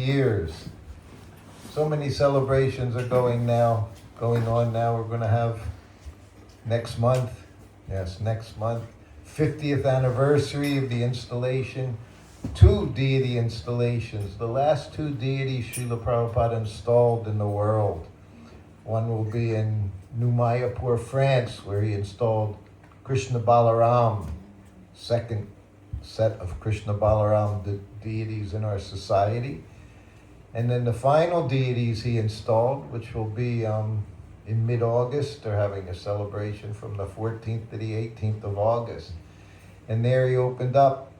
years. So many celebrations are going on now. We're going to have next month, 50th anniversary of the installation. 2 deity installations. The last 2 deities Srila Prabhupada installed in the world. One will be in New Mayapur, France, where he installed Krishna Balaram, second set of Krishna Balaram deities in our society. And then the final deities he installed, which will be in mid-August. They're having a celebration from the 14th to the 18th of August. And there he opened up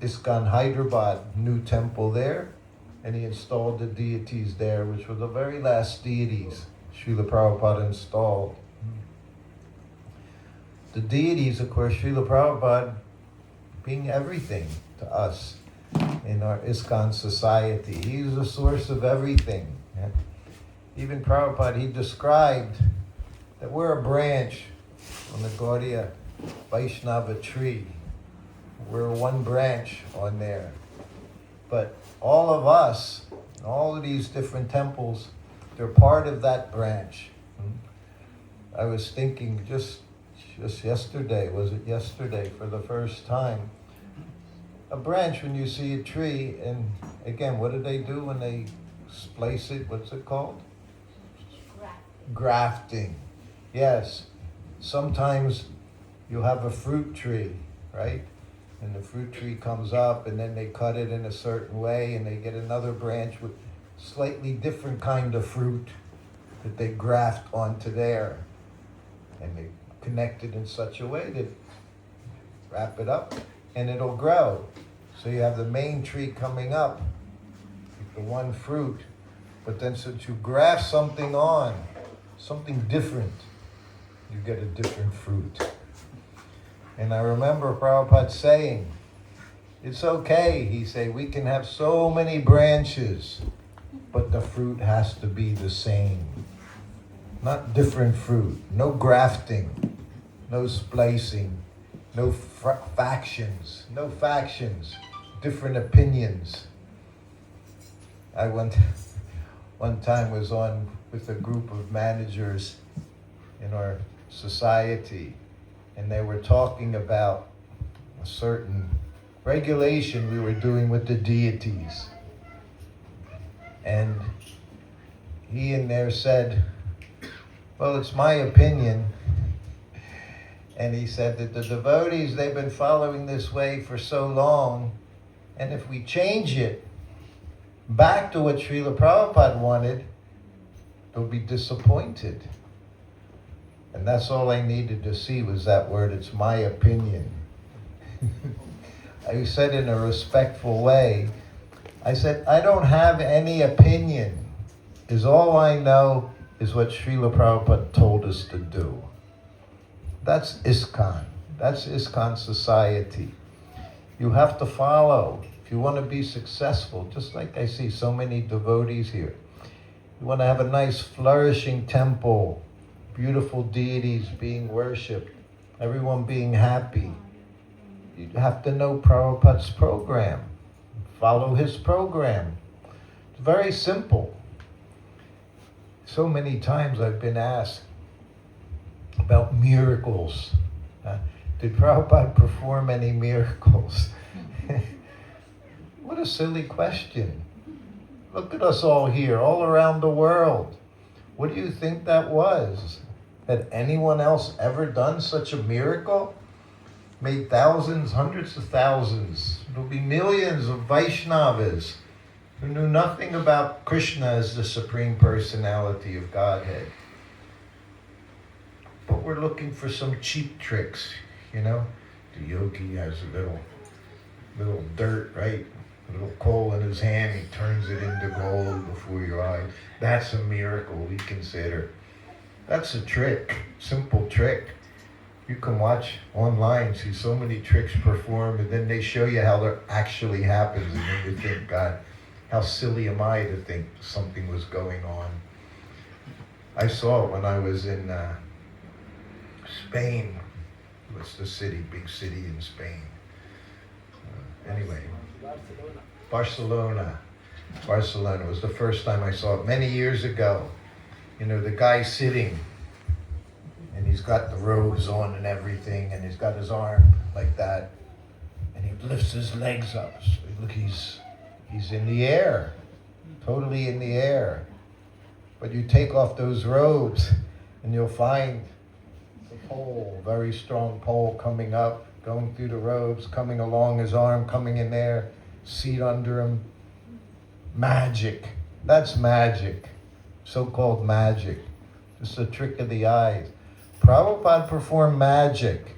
ISKCON Hyderabad, new temple there, and he installed the deities there, which were the very last deities Srila Prabhupada installed. The deities, of course, Srila Prabhupada being everything to us in our ISKCON society. He's the source of everything. Even Prabhupada, he described that we're a branch on the Gaudiya Vaishnava tree. We're one branch on there. But all of us, all of these different temples, they're part of that branch. I was thinking just yesterday, for the first time, a branch, when you see a tree, and again, what do they do when they splice it? What's it called? Grafting. Yes. Sometimes you'll have a fruit tree, right? And the fruit tree comes up, and then they cut it in a certain way, and they get another branch with slightly different kind of fruit that they graft onto there. And they connect it in such a way that wrap it up, and it'll grow. So you have the main tree coming up, with the one fruit, but then since you graft something on, something different, you get a different fruit. And I remember Prabhupada saying, it's okay, he said, we can have so many branches, but the fruit has to be the same. Not different fruit, no grafting, no splicing, no factions, different opinions. I one time was on with a group of managers in our society, and they were talking about a certain regulation we were doing with the deities. And he in there said, well, it's my opinion. And he said that the devotees, they've been following this way for so long, and if we change it back to what Srila Prabhupada wanted, they'll be disappointed. And that's all I needed to see was that word, it's my opinion. I said in a respectful way, I said, I don't have any opinion. Is all I know is what Srila Prabhupada told us to do. That's ISKCON. That's ISKCON society. You have to follow. If you want to be successful, just like I see so many devotees here. You want to have a nice flourishing temple, beautiful deities being worshipped, everyone being happy. You have to know Prabhupada's program. Follow his program. It's very simple. So many times I've been asked about miracles. Did Prabhupada perform any miracles? What a silly question. Look at us all here, all around the world. What do you think that was? Had anyone else ever done such a miracle? Made thousands, hundreds of thousands. There'll be millions of Vaishnavas who knew nothing about Krishna as the Supreme Personality of Godhead. But we're looking for some cheap tricks, you know? The yogi has a little dirt, right? A little coal in his hand, he turns it into gold before your eyes. That's a miracle we consider. That's a trick, simple trick. You can watch online, see so many tricks performed, and then they show you how that actually happens, and then you think, God, how silly am I to think something was going on? I saw it when I was in Spain. What's the city, big city in Spain? Anyway, Barcelona. Barcelona was the first time I saw it many years ago. You know, the guy sitting, and he's got the robes on and everything, and he's got his arm like that, and he lifts his legs up. So look, he's in the air, totally in the air. But you take off those robes, and you'll find the pole, very strong pole coming up, going through the robes, coming along his arm, coming in there, seat under him. Magic. That's magic. So-called magic. Just a trick of the eyes. Prabhupada performed magic.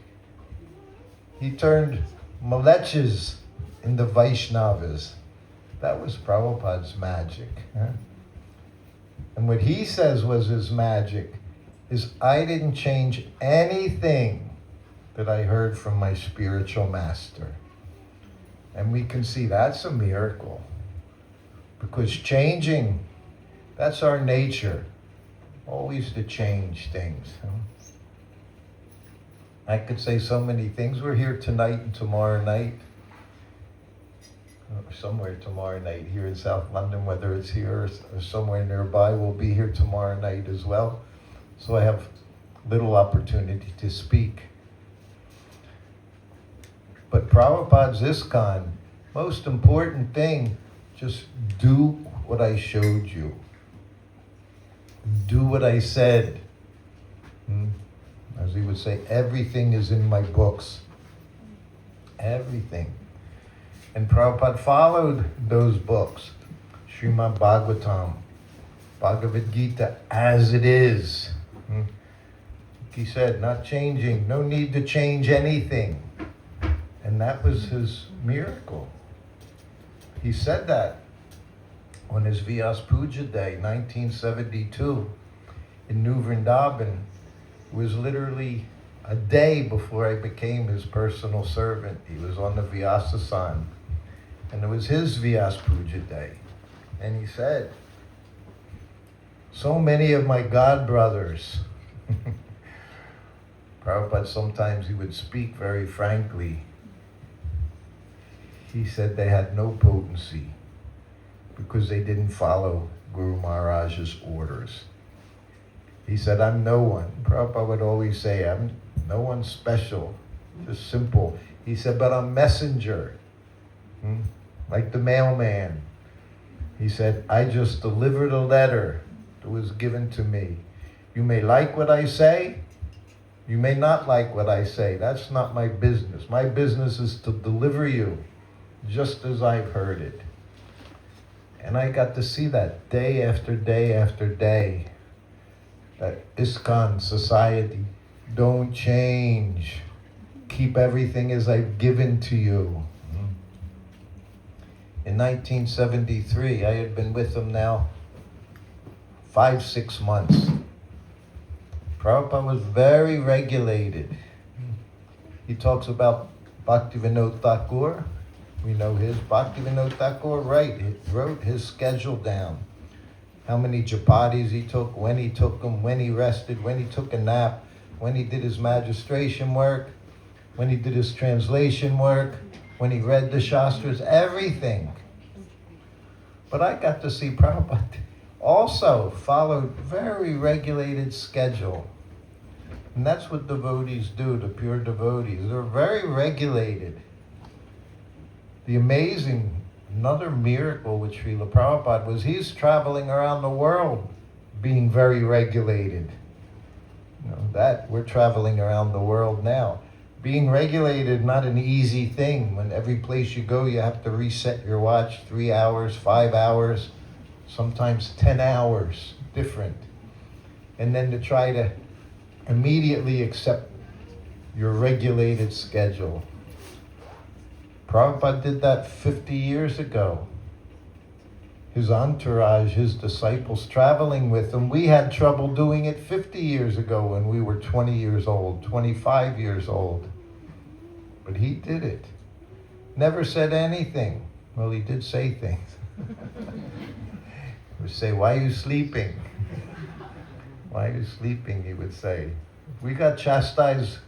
He turned Malechas into Vaishnavas. That was Prabhupada's magic. Huh? And what he says was his magic is, I didn't change anything that I heard from my spiritual master. And we can see that's a miracle. Because changing, that's our nature. Always to change things. Huh? I could say so many things. We're here tonight and tomorrow night. Somewhere tomorrow night here in South London, whether it's here or somewhere nearby. We'll be here tomorrow night as well. So I have little opportunity to speak. But Prabhupada's ISKCON, most important thing, just do what I showed you. Do what I said. As he would say, everything is in my books. Everything. And Prabhupada followed those books. Srimad Bhagavatam, Bhagavad Gita, as it is. He said, not changing, no need to change anything. And that was his miracle. He said that on his Vyas Puja Day, 1972, in New Vrindavan. It was literally a day before I became his personal servant. He was on the Vyasasan. And it was his Vyas Puja Day. And he said, so many of my God brothers, Prabhupada, sometimes he would speak very frankly. He said they had no potency because they didn't follow Guru Maharaj's orders. He said, I'm no one. Prabhupada would always say, I'm no one special, just simple. He said, but I'm messenger, like the mailman. He said, I just delivered a letter that was given to me. You may like what I say, you may not like what I say. That's not my business. My business is to deliver you just as I've heard it. And I got to see that day after day after day. That ISKCON society, don't change. Keep everything as I've given to you. In 1973, I had been with them now 5-6 months. Prabhupada was very regulated. He talks about Bhaktivinoda Thakur. We know his Bhaktivinoda Thakur, right? He wrote his schedule down. How many chapatis he took, when he took them, when he rested, when he took a nap, when he did his magistration work, when he did his translation work, when he read the Shastras, everything. But I got to see Prabhupada also followed very regulated schedule. And that's what devotees do, the pure devotees. They're very regulated. The amazing, another miracle with Srila Prabhupada was he's traveling around the world being very regulated. You know, that we're traveling around the world now. Being regulated, not an easy thing. When every place you go, you have to reset your watch 3 hours, 5 hours, sometimes 10 hours, different. And then to try to immediately accept your regulated schedule. Prabhupada did that 50 years ago. His entourage, his disciples traveling with him, we had trouble doing it 50 years ago when we were 20 years old, 25 years old. But he did it. Never said anything. Well, he did say things. He would say, why are you sleeping? Why are you sleeping, he would say. We got chastised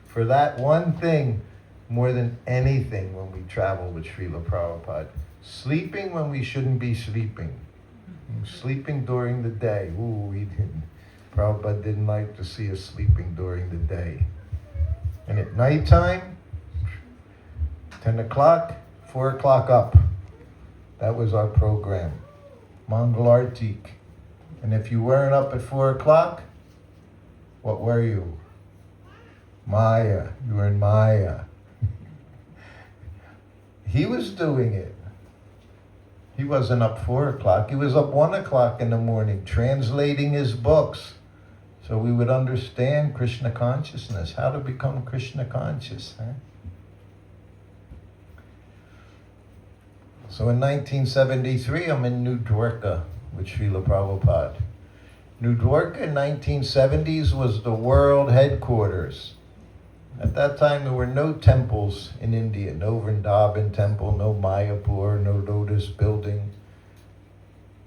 for that one thing more than anything when we travel with Srila Prabhupada. Sleeping when we shouldn't be sleeping. Sleeping during the day. Ooh, we didn't. Prabhupada didn't like to see us sleeping during the day. And at nighttime, 10 o'clock, 4 o'clock up. That was our program. Mangalartik. And if you weren't up at 4 o'clock, what were you? Maya. You were in Maya. He was doing it. He wasn't up 4 o'clock. He was up 1 o'clock in the morning, translating his books, so we would understand Krishna consciousness, how to become Krishna conscious. Huh? So in 1973, I'm in New Dwarka with Srila Prabhupada. New Dwarka in 1970s was the world headquarters. At that time, there were no temples in India, no Vrindavan temple, no Mayapur, no Lotus building,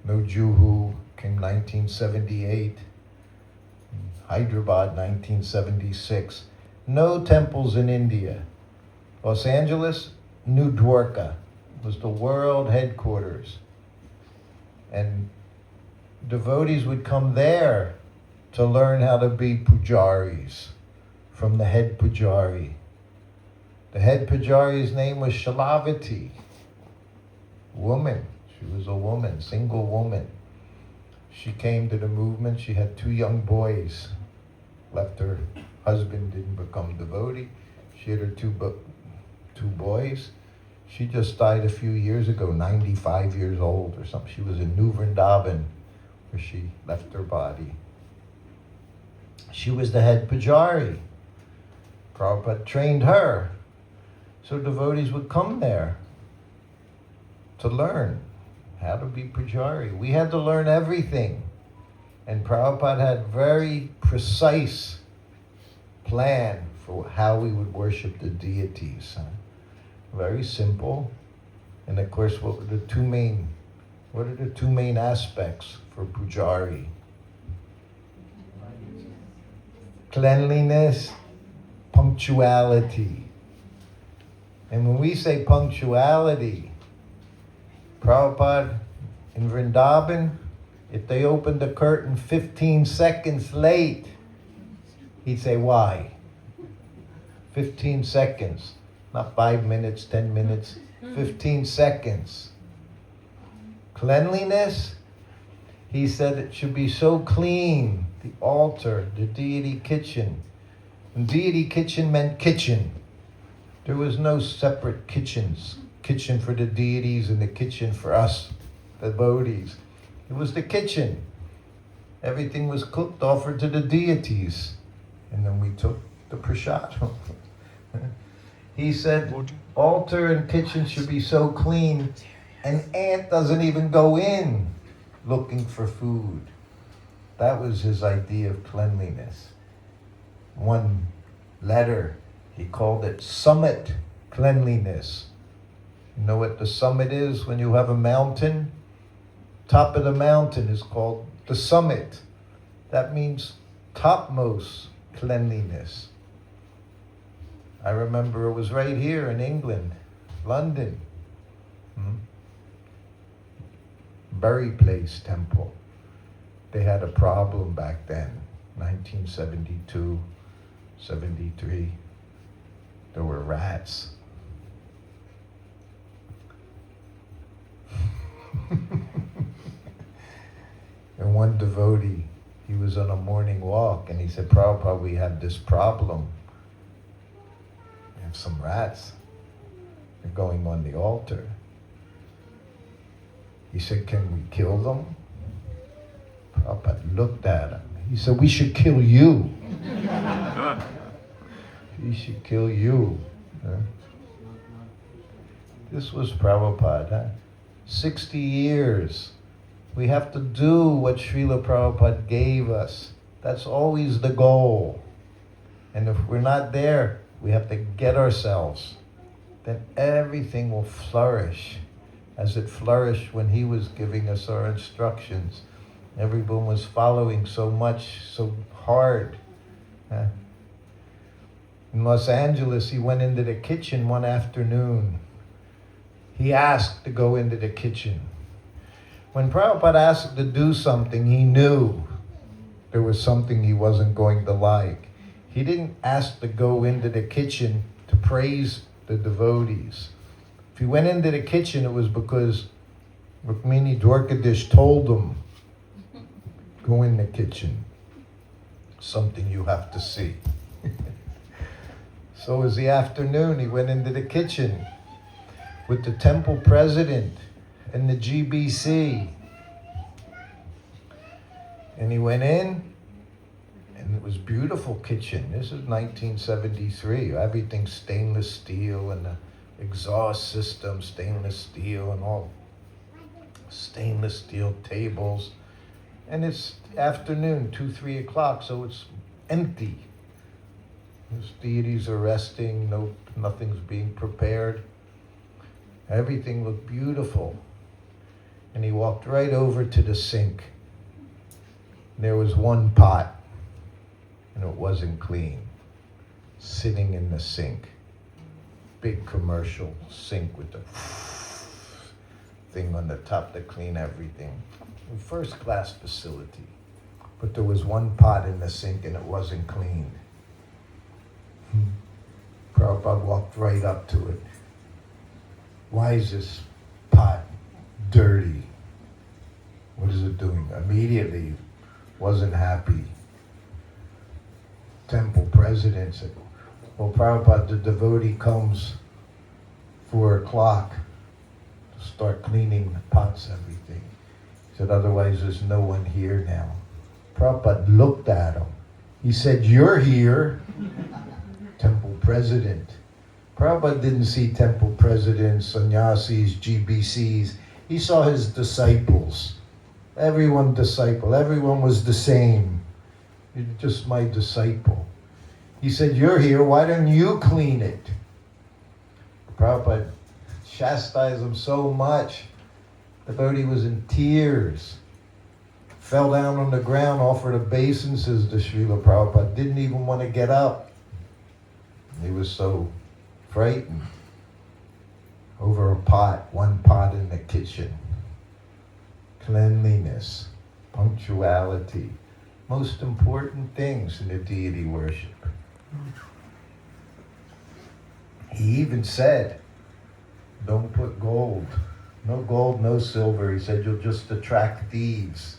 no Juhu, came 1978, Hyderabad 1976. No temples in India. Los Angeles, New Dwarka was the world headquarters. And devotees would come there to learn how to be pujaris from the head pujari. The head pujari's name was Shalavati, woman. She was a woman, single woman. She came to the movement. She had 2 young boys. Left her husband, didn't become devotee. She had her two boys. She just died a few years ago, 95 years old or something. She was in New Vrindavan, where she left her body. She was the head pujari. Prabhupada trained her. So devotees would come there to learn how to be pujari. We had to learn everything. And Prabhupada had very precise plan for how we would worship the deities. Very simple. And of course, what are the two main aspects for pujari? Cleanliness, punctuality. And when we say punctuality, Prabhupada in Vrindavan, if they opened the curtain 15 seconds late, he'd say, why? 15 seconds, not 5 minutes, 10 minutes, 15 seconds. Cleanliness, he said it should be so clean, the altar, the deity kitchen. And deity kitchen meant kitchen. There was no separate kitchens. Kitchen for the deities and the kitchen for us, the devotees. It was the kitchen. Everything was cooked, offered to the deities. And then we took the prasad. He said, altar and kitchen should be so clean, an ant doesn't even go in looking for food. That was his idea of cleanliness. One letter, he called it summit cleanliness. You know what the summit is when you have a mountain? Top of the mountain is called the summit. That means topmost cleanliness. I remember it was right here in England, London. Bury Place Temple. They had a problem back then, 1972, 73. There were rats. And one devotee, he was on a morning walk and he said, Prabhupada, we have this problem. We have some rats. They're going on the altar. He said, can we kill them? Prabhupada looked at him. He said, we should kill you. We should kill you. This was Prabhupada. 60 years. We have to do what Srila Prabhupada gave us. That's always the goal. And if we're not there, we have to get ourselves. Then everything will flourish as it flourished when he was giving us our instructions. Everyone was following so much, so hard. In Los Angeles, he went into the kitchen one afternoon. he asked to go into the kitchen. When Prabhupada asked to do something, he knew there was something he wasn't going to like. He didn't ask to go into the kitchen to praise the devotees. If he went into the kitchen, it was because Rukmini Dwarkadish told him, go in the kitchen. Something you have to see. So it was the afternoon, he went into the kitchen with the temple president and the GBC. And he went in, and it was beautiful kitchen. This is 1973. Everything stainless steel, and the exhaust system, stainless steel, and all stainless steel tables. And it's afternoon, 2, 3 o'clock, so it's empty. His deities are resting, nothing's being prepared. Everything looked beautiful. And he walked right over to the sink. There was one pot, and it wasn't clean, sitting in the sink. Big commercial sink with the thing on the top to clean everything. A first-class facility. But there was one pot in the sink, and it wasn't clean. Prabhupada walked right up to it. Why is this pot dirty? What is it doing? Immediately, wasn't happy. Temple president said, well, Prabhupada, the devotee comes 4 o'clock to start cleaning the pots, everything. He said, otherwise there's no one here now. Prabhupada looked at him. He said, you're here. Temple president. Prabhupada didn't see temple presidents, sannyasis, GBCs. He saw his disciples. Everyone disciple. Everyone was the same. You're just my disciple. He said, you're here. Why don't you clean it? Prabhupada chastised him so much. The devotee was in tears. Fell down on the ground, offered a basin, says the Srila Prabhupada. Didn't even want to get up. He was so frightened over a pot, one pot in the kitchen. Cleanliness, punctuality, most important things in the deity worship. He even said, don't put gold. No gold, no silver. He said, you'll just attract thieves.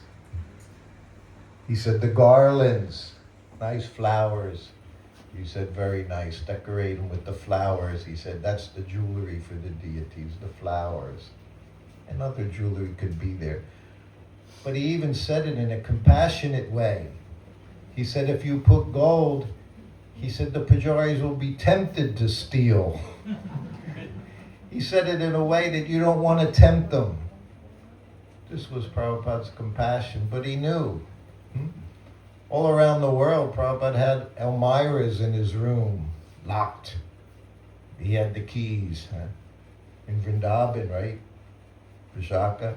He said, the garlands, nice flowers. He said, very nice, decorate them with the flowers. He said, that's the jewelry for the deities, the flowers. And other jewelry could be there. But he even said it in a compassionate way. He said, if you put gold, he said, the pujaris will be tempted to steal. He said it in a way that you don't want to tempt them. This was Prabhupada's compassion, but he knew. All around the world, Prabhupada had Elmiras in his room, locked. He had the keys. In Vrindavan, right? Vishaka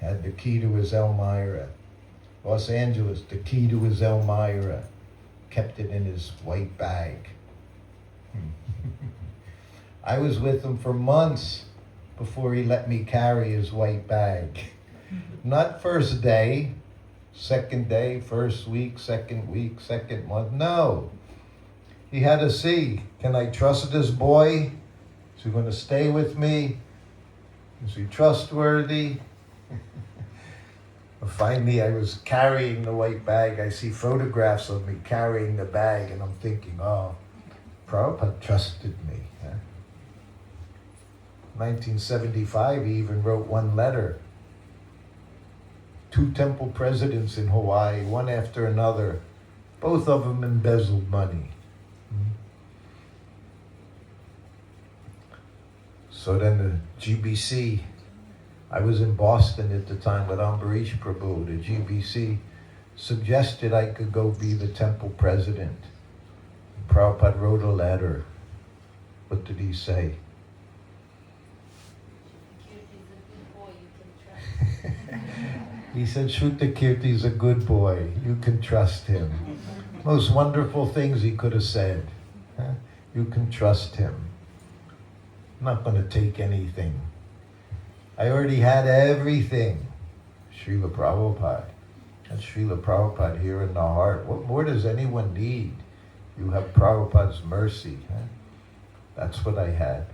had the key to his Elmira. Los Angeles, the key to his Elmira. Kept it in his white bag. I was with him for months before he let me carry his white bag. Not first day, second day, first week, second month. No. He had to see, can I trust this boy? Is he going to stay with me? Is he trustworthy? Finally, I was carrying the white bag. I see photographs of me carrying the bag, and I'm thinking, oh, Prabhupada trusted me. 1975, he even wrote one letter. 2 temple presidents in Hawaii, one after another. Both of them embezzled money. So then the GBC, I was in Boston at the time with Ambarish Prabhu. The GBC suggested I could go be the temple president. Prabhupada wrote a letter. What did he say? He said, Srutakirti is a good boy. You can trust him. Most wonderful things he could have said. You can trust him. I'm not going to take anything I already had everything. Srila Prabhupada. And Srila Prabhupada here in the heart. What more does anyone need? You have Prabhupada's mercy. Huh? That's what I had.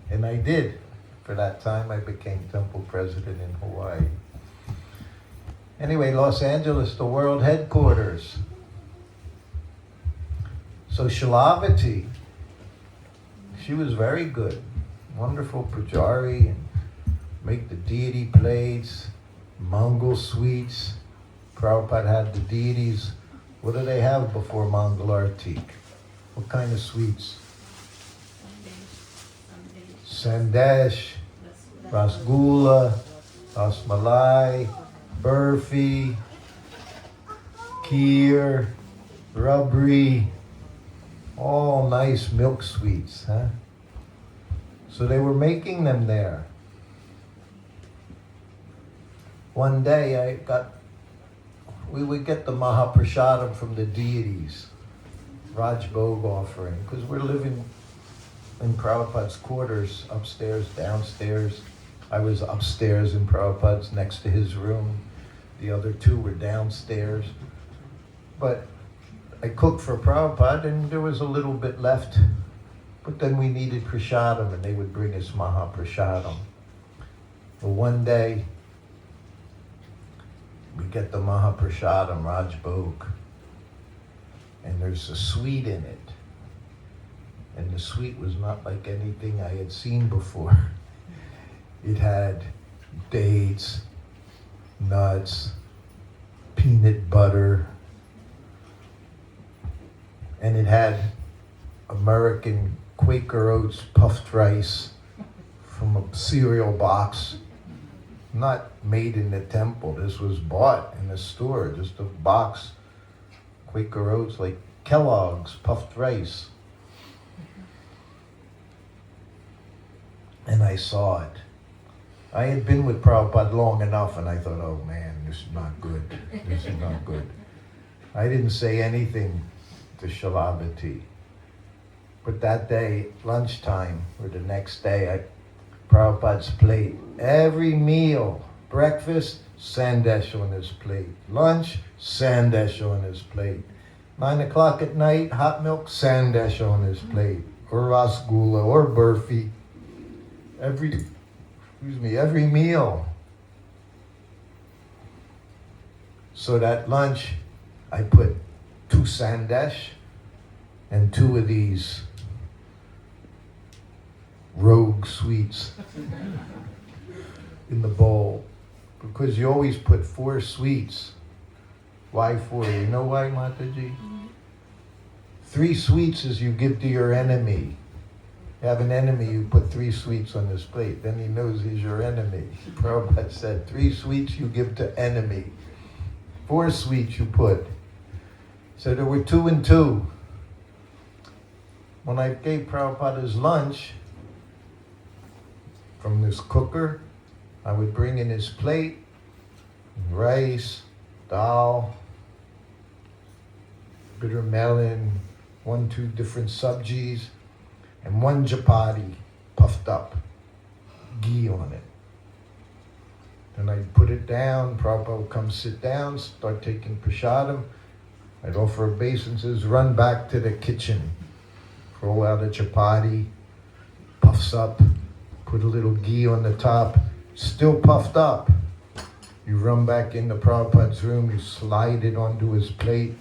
And I did. For that time, I became temple president in Hawaii. Anyway, Los Angeles, the world headquarters. So Shilavati, she was very good. Wonderful pujari, and make the deity plates, Mongol sweets. Prabhupada had the deities. What do they have before Mongol Artik? What kind of sweets? Sandesh, Rasgula, Rasmalai, Burfi, Kheer, Rabri, all nice milk sweets, huh? So they were making them there. One day we would get the Mahaprasadam from the deities, Rajbhog offering, because we're living in Prabhupada's quarters, upstairs, downstairs. I was upstairs in Prabhupada's next to his room. The other two were downstairs. But I cooked for Prabhupada and there was a little bit left. But then we needed prasadam and they would bring us Mahaprasadam. Well, one day, we get the Mahaprasadam, Rajbhog, and there's a sweet in it. And the sweet was not like anything I had seen before. It had dates, nuts, peanut butter, and it had American Quaker Oats puffed rice from a cereal box. Not made in the temple. This was bought in the store, just a box. Quaker Oats, like Kellogg's puffed rice. And I saw it. I had been with Prabhupada long enough and I thought, oh man, this is not good. This is not good. I didn't say anything to Shilavati. But that day, lunchtime, or the next day, Prabhupada's plate, every meal, breakfast, Sandesh on his plate. Lunch, Sandesh on his plate. 9 o'clock at night, hot milk, Sandesh on his plate. Or Rasgula, or Burfi. Every meal. So that lunch, I put 2 Sandesh and 2 of these rogue sweets in the bowl. Because you always put 4 sweets. Why 4? You know why, Mataji? 3 sweets is you give to your enemy. You have an enemy, you put 3 sweets on his plate, then he knows he's your enemy. Prabhupada said, 3 sweets you give to enemy. 4 sweets you put. So there were 2 and 2. When I gave Prabhupada his lunch, from this cooker, I would bring in his plate, rice, dal, bitter melon, 1-2 different sabjis, and 1 chapati puffed up, ghee on it. Then I'd put it down, Prabhupada would come sit down, start taking prasadam. I'd offer obeisances, run back to the kitchen, roll out a chapati, puffs up, put a little ghee on the top, still puffed up. You run back into Prabhupada's room, you slide it onto his plate.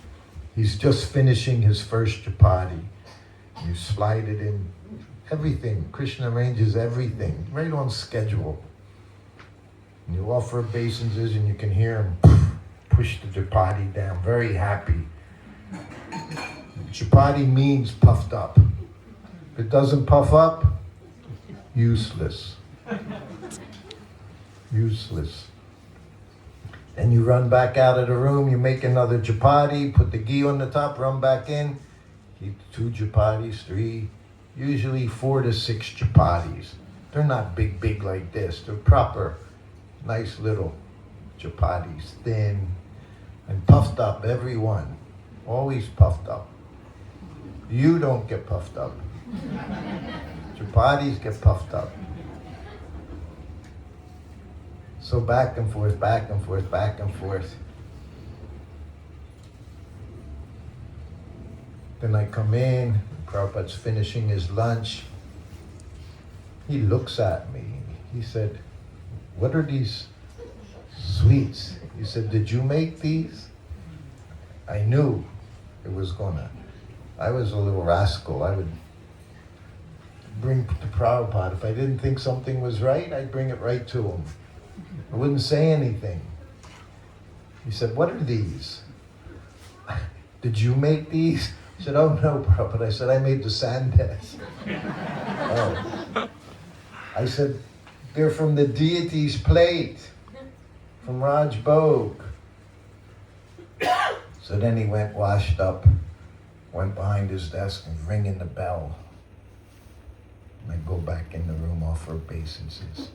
He's just finishing his first chapati. You slide it in, everything. Krishna arranges everything, right on schedule. And you offer obeisances and you can hear him push the chapati down, very happy. Chapati means puffed up. If it doesn't puff up, useless. Useless. Then you run back out of the room, you make another chapati, put the ghee on the top, run back in, keep 2 chapatis, 3, usually 4 to 6 chapatis. They're not big like this. They're proper, nice little chapatis, thin, and puffed up, every one. Always puffed up. You don't get puffed up. Chapatis get puffed up. So back and forth, back and forth, back and forth. Then I come in, Prabhupada's finishing his lunch. He looks at me. He said, "What are these sweets?" He said, "Did you make these?" I knew it was gonna. I was a little rascal. I would bring to Prabhupada. If I didn't think something was right, I'd bring it right to him. I wouldn't say anything. He said, "What are these?" "Did you make these?" I said, "Oh no, Prabhupada." I said, "I made the sandesh." Oh. I said, "They're from the deity's plate, from Raj Bhog." So then he went, washed up, went behind his desk and ringing the bell. And I go back in the room, offer obeisances.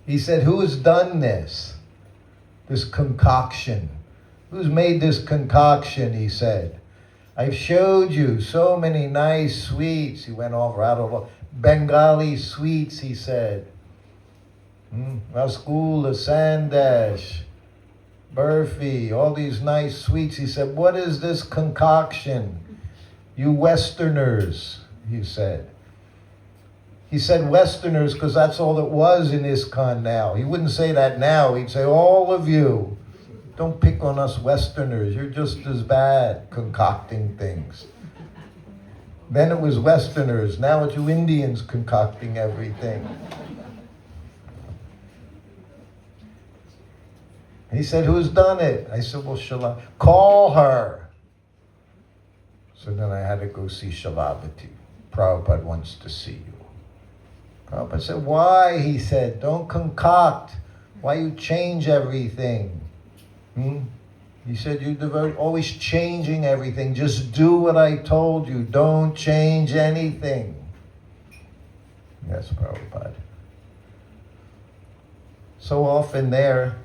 He said, "Who has done this? This concoction? Who's made this concoction?" He said. "I've showed you so many nice sweets." He went off, rattled off. "Bengali sweets," he said. Rasgulla, sandesh, burfi, all these nice sweets. He said, "What is this concoction? You Westerners," he said. He said Westerners because that's all it was in ISKCON now. He wouldn't say that now. He'd say, "All of you, don't pick on us Westerners. You're just as bad concocting things." Then it was Westerners. Now it's you Indians concocting everything. He said, "Who's done it?" I said, "Well, call her." So then I had to go see Shalavati. "Prabhupada wants to see you." Prabhupada said, "Why?" He said, "Don't concoct. Why you change everything?" He said, "You devote always changing everything. Just do what I told you. Don't change anything." Yes, Prabhupada. So often there,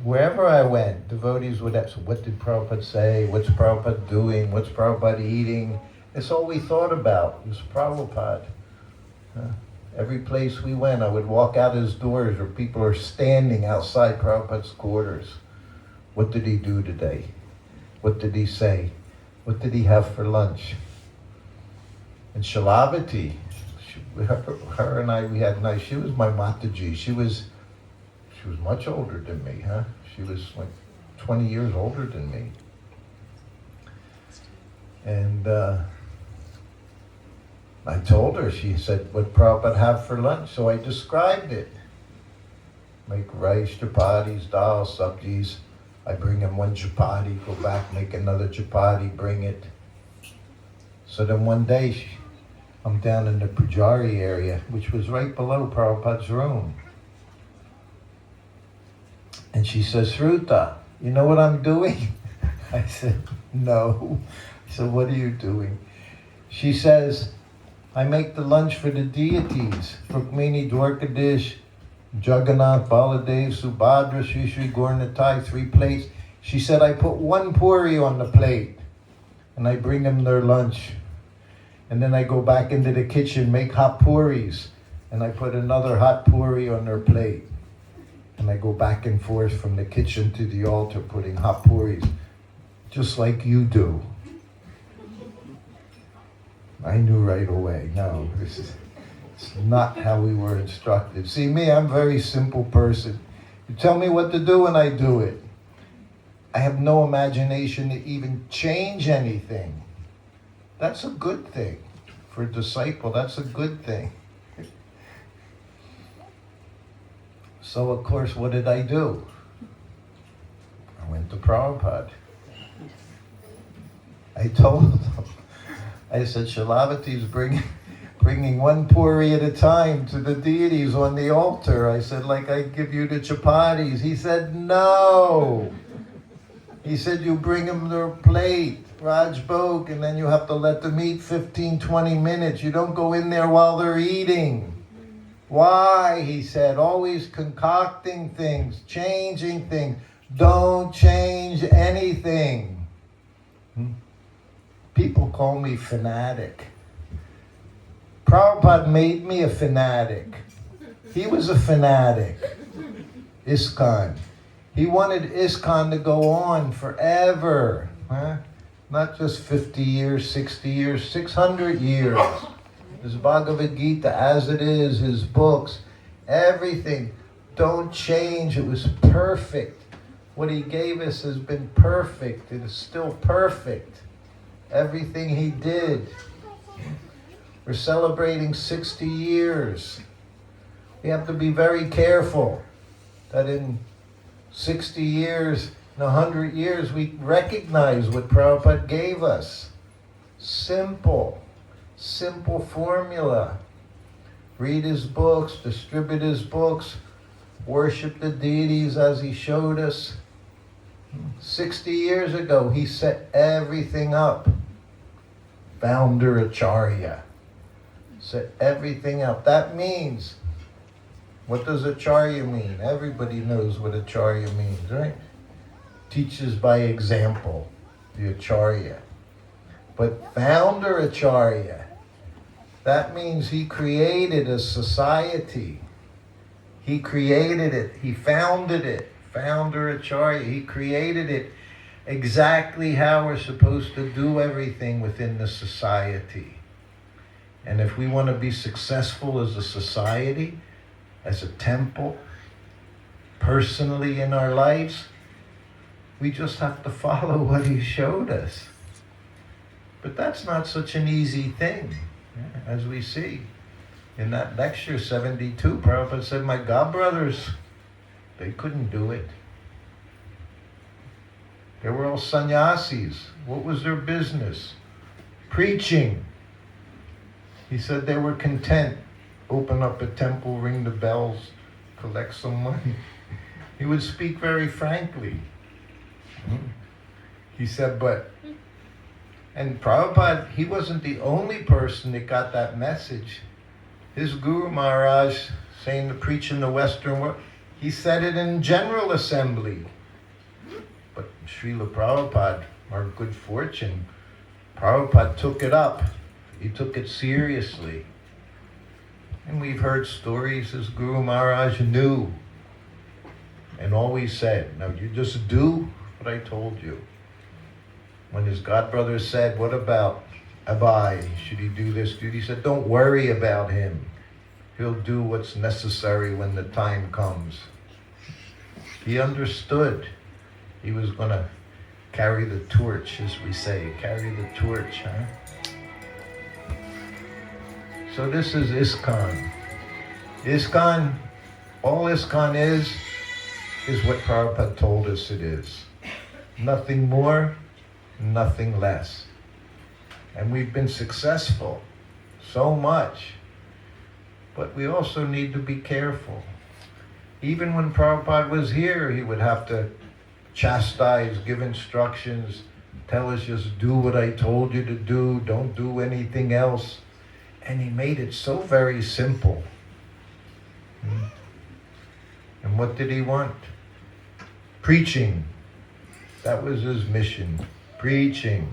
wherever I went, devotees would ask, "What did Prabhupada say? What's Prabhupada doing? What's Prabhupada eating?" It's all we thought about was Prabhupada. Every place we went, I would walk out his doors or people are standing outside Prabhupada's quarters. What did he do today? What did he say? What did he have for lunch? And Shalavati, her and I, we had nice. She was my Mataji. She was much older than me, She was like 20 years older than me. And I told her, she said, "What Prabhupada have for lunch?" So I described it. Make rice, chapatis, dal, sabjis. I bring him one chapati, go back, make another chapati, bring it. So then one day, I'm down in the Pujari area, which was right below Prabhupada's room. And she says, "Sruta, you know what I'm doing?" I said, "No." I said, "What are you doing?" She says, "I make the lunch for the deities, Rukmini, Dwarkadish, Jagannath, Baladev, Subhadra, Sri Sri Gauranatai, 3 plates." She said, "I put one puri on the plate and I bring them their lunch. And then I go back into the kitchen, make hot puris, and I put another hot puri on their plate. And I go back and forth from the kitchen to the altar putting hot puris, just like you do." I knew right away, no, it's not how we were instructed. See me, I'm a very simple person. You tell me what to do and I do it. I have no imagination to even change anything. That's a good thing. For a disciple, that's a good thing. So of course, what did I do? I went to Prabhupada. I told him, I said, "Shalavati's bringing one puri at a time to the deities on the altar." I said, "Like I give you the chapatis." He said, "No." He said, "You bring them their plate, Raj Bhog, and then you have to let them eat 15, 20 minutes. You don't go in there while they're eating." "Why?" He said, "Always concocting things, changing things. Don't change anything." People call me fanatic. Prabhupada made me a fanatic. He was a fanatic. ISKCON. He wanted ISKCON to go on forever. Huh? Not just 50 years, 60 years, 600 years. His Bhagavad Gita as it is, his books, everything. Don't change. It was perfect. What he gave us has been perfect. It is still perfect. Everything he did. We're celebrating 60 years. We have to be very careful that in 60 years, in 100 years, we recognize what Prabhupada gave us. Simple formula. Read his books, distribute his books, worship the deities as he showed us. 60 years ago, he set everything up. Founder Acharya. Set everything up. That means, what does Acharya mean? Everybody knows what Acharya means, right? Teaches by example, the Acharya. But founder Acharya, that means he created a society. He created it. He founded it. Founder Acharya. He created it exactly how we're supposed to do everything within the society. And if we want to be successful as a society, as a temple, personally in our lives, we just have to follow what he showed us. But that's not such an easy thing, as we see. In that lecture 72, Prabhupada said, my godbrothers, they couldn't do it. They were all sannyasis. What was their business? Preaching. He said they were content. Open up a temple, ring the bells, collect some money. He would speak very frankly. He said, and Prabhupada, he wasn't the only person that got that message. His Guru Maharaj, saying to preach in the Western world, he said it in General Assembly. But Srila Prabhupada, our good fortune, Prabhupada took it up. He took it seriously. And we've heard stories his Guru Maharaj knew and always said, now you just do what I told you. When his godbrother said, what about Abai? Should he do this? He said, don't worry about him. He'll do what's necessary when the time comes. He understood he was going to carry the torch, as we say, carry the torch, huh? So this is ISKCON. ISKCON, all ISKCON is what Prabhupada told us it is. Nothing more, nothing less. And we've been successful so much. But we also need to be careful. Even when Prabhupada was here, he would have to chastise, give instructions, tell us just do what I told you to do, don't do anything else. And he made it so very simple. And what did he want? Preaching. That was his mission. Preaching.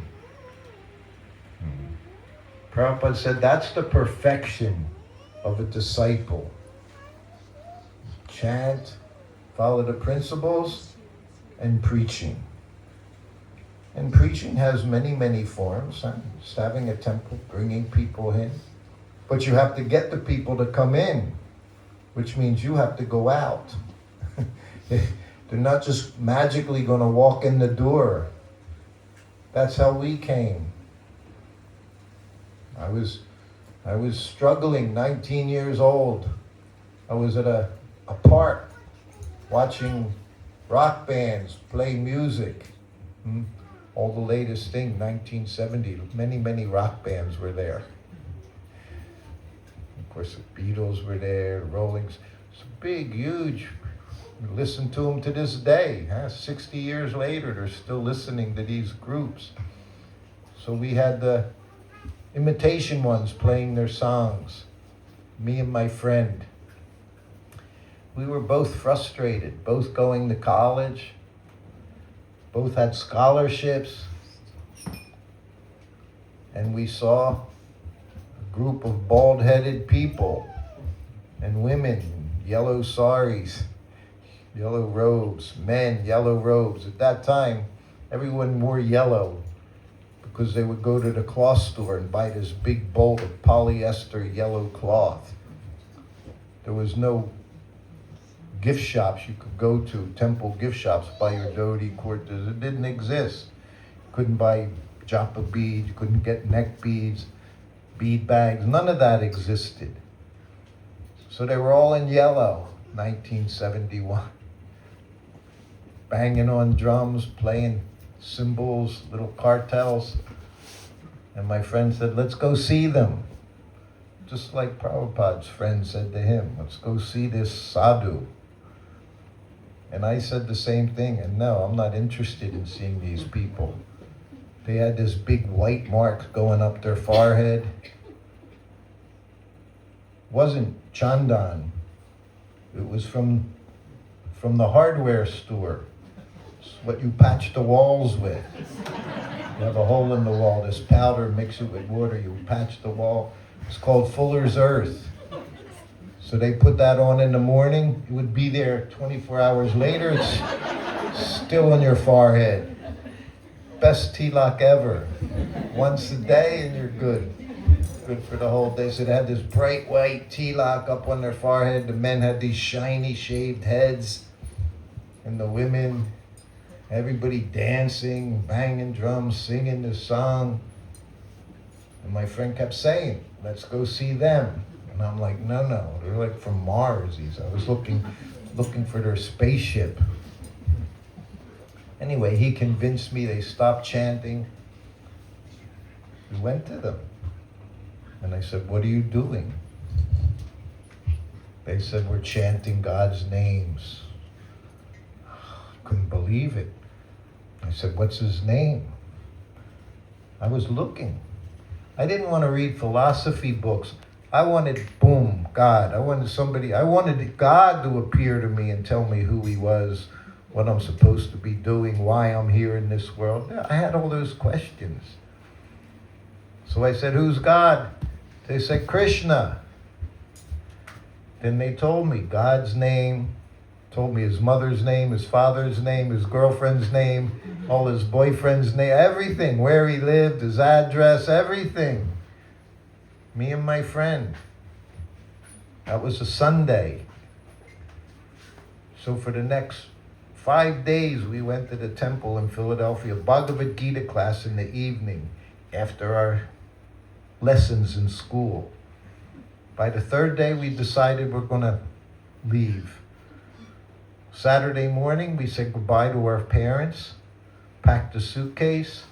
Prabhupada said that's the perfection of a disciple. Chant, follow the principles, and preaching. And preaching has many, many forms. Just having a temple, bringing people in. But you have to get the people to come in, which means you have to go out. They're not just magically going to walk in the door. That's how we came. I was struggling, 19 years old. I was at a park watching rock bands play music. All the latest thing, 1970, many, many rock bands were there. Of course, the Beatles were there, Rollings. It's big, huge. We listen to them to this day. 60 years later, they're still listening to these groups. So we had the imitation ones playing their songs. Me and my friend. We were both frustrated, both going to college, both had scholarships, and we saw a group of bald-headed people and women yellow saris, yellow robes, men, yellow robes. At that time, everyone wore yellow because they would go to the cloth store and buy this big bolt of polyester yellow cloth. There was no gift shops you could go to, temple gift shops, buy your dhoti, kurtas. It didn't exist. You couldn't buy japa beads, you couldn't get neck beads, bead bags. None of that existed. So they were all in yellow, 1971. Banging on drums, playing cymbals, little cartels. And my friend said, let's go see them. Just like Prabhupada's friend said to him, let's go see this sadhu. And I said the same thing, and no, I'm not interested in seeing these people. They had this big white mark going up their forehead. It wasn't chandan. It was from the hardware store. It's what you patch the walls with. You have a hole in the wall, this powder, mix it with water, you patch the wall. It's called Fuller's Earth. So they put that on in the morning. It would be there 24 hours later. It's still on your forehead. Best tilak ever. Once a day and you're good. Good for the whole day. So they had this bright white tilak up on their forehead. The men had these shiny shaved heads. And the women, everybody dancing, banging drums, singing the song. And my friend kept saying, let's go see them. And I'm like, no, they're like from Mars. I was looking for their spaceship. Anyway, he convinced me. They stopped chanting. We went to them. And I said, what are you doing? They said, we're chanting God's names. Couldn't believe it. I said, what's his name? I was looking. I didn't want to read philosophy books. I wanted, boom, God. I wanted God to appear to me and tell me who he was, what I'm supposed to be doing, why I'm here in this world. I had all those questions. So I said, who's God? They said, Krishna. Then they told me God's name, told me his mother's name, his father's name, his girlfriend's name, all his boyfriend's name, everything, where he lived, his address, everything. Me and my friend. That was a Sunday. So for the next 5 days, we went to the temple in Philadelphia, Bhagavad Gita class in the evening after our lessons in school. By the third day, we decided we're going to leave. Saturday morning, we said goodbye to our parents, packed a suitcase,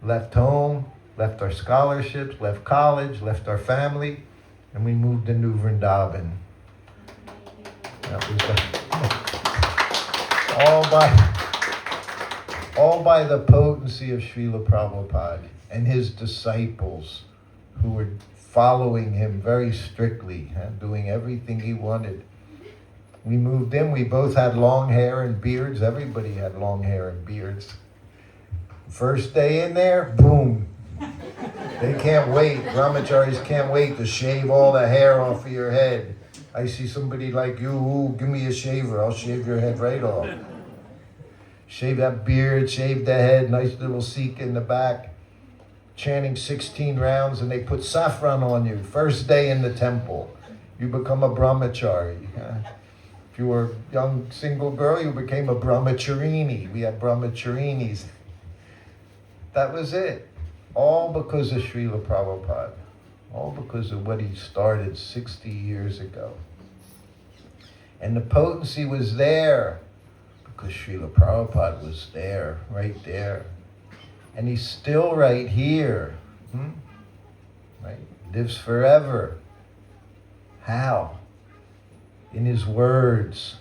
left home, left our scholarships, left college, left our family, and we moved to New Vrindavan. That was all by the potency of Srila Prabhupada and his disciples who were following him very strictly and doing everything he wanted. We moved in, we both had long hair and beards. Everybody had long hair and beards. First day in there, boom. They can't wait, brahmacharis can't wait to shave all the hair off of your head. I see somebody like you, ooh, give me a shaver, I'll shave your head right off. Shave that beard, shave the head, nice little sikh in the back. Chanting 16 rounds and they put saffron on you. First day in the temple, you become a brahmachari. If you were a young single girl, you became a brahmacharini. We had brahmacharinis. That was it. All because of Srila Prabhupada. All because of what he started 60 years ago. And the potency was there because Srila Prabhupada was there, right there. And he's still right here. Right? Lives forever. How? In his words.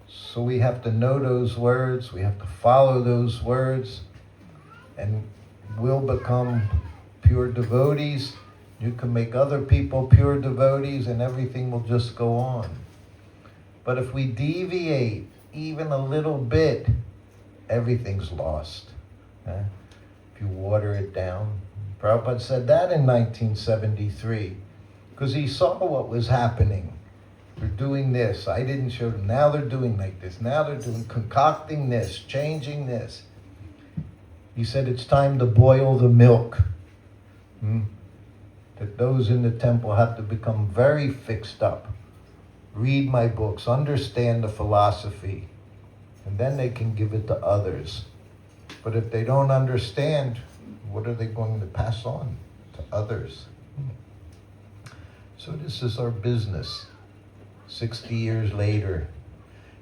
So we have to know those words. We have to follow those words. And we'll become pure devotees. You can make other people pure devotees and everything will just go on. But if we deviate even a little bit, everything's lost. If you water it down. Prabhupada said that in 1973 because he saw what was happening. They're doing this. I didn't show them. Now they're doing like this. Now they're doing, concocting this, changing this. He said it's time to boil the milk. That those in the temple have to become very fixed up. Read my books, understand the philosophy, and then they can give it to others. But if they don't understand, what are they going to pass on to others? So this is our business, 60 years later.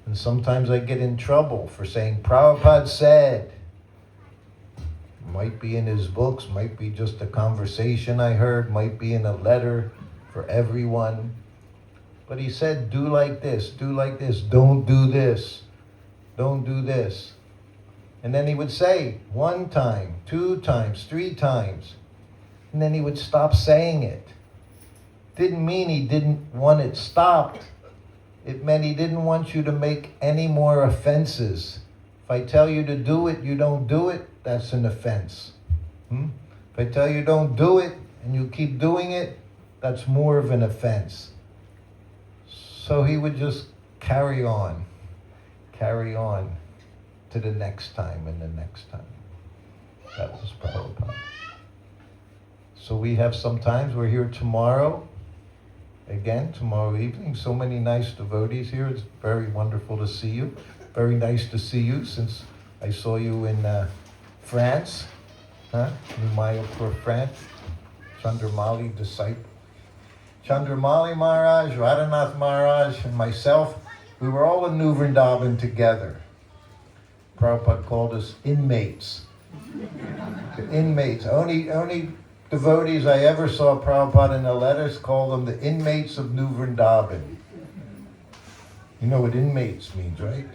And sometimes I get in trouble for saying, Prabhupada said. Might be in his books, might be just a conversation I heard, might be in a letter for everyone. But he said, do like this, don't do this, don't do this. And then he would say, 1 time, 2 times, 3 times. And then he would stop saying it. Didn't mean he didn't want it stopped. It meant he didn't want you to make any more offenses. If I tell you to do it, you don't do it, that's an offense. If I tell you don't do it, and you keep doing it, that's more of an offense. So he would just carry on to the next time and the next time. That was Prabhupada. So we have sometimes, we're here tomorrow, again, tomorrow evening. So many nice devotees here. It's very wonderful to see you. Very nice to see you since I saw you in France, in Mayapur, France. Chandramali disciple. Chandramali Maharaj, Radhanath Maharaj, and myself, we were all in New Vrindavan together. Prabhupada called us inmates. The inmates. Only devotees I ever saw Prabhupada in the letters call them the inmates of New Vrindavan. You know what inmates means, right?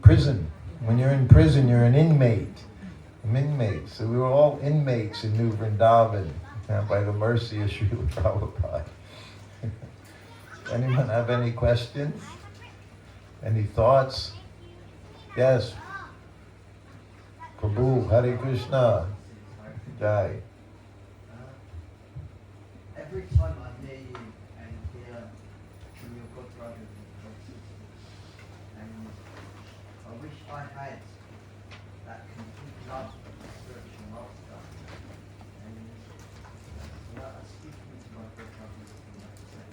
Prison. When you're in prison, you're an inmate. I'm inmates. So we were all inmates in New Vrindavan by the mercy of Srila Prabhupada. Anyone have any questions? Any thoughts? Yes. Prabhu, Hare Krishna. Jai. Every time I hear you and hear from your good brothers and sisters, and I wish I had that complete love for the spiritual master. And I speak to my good brothers and say,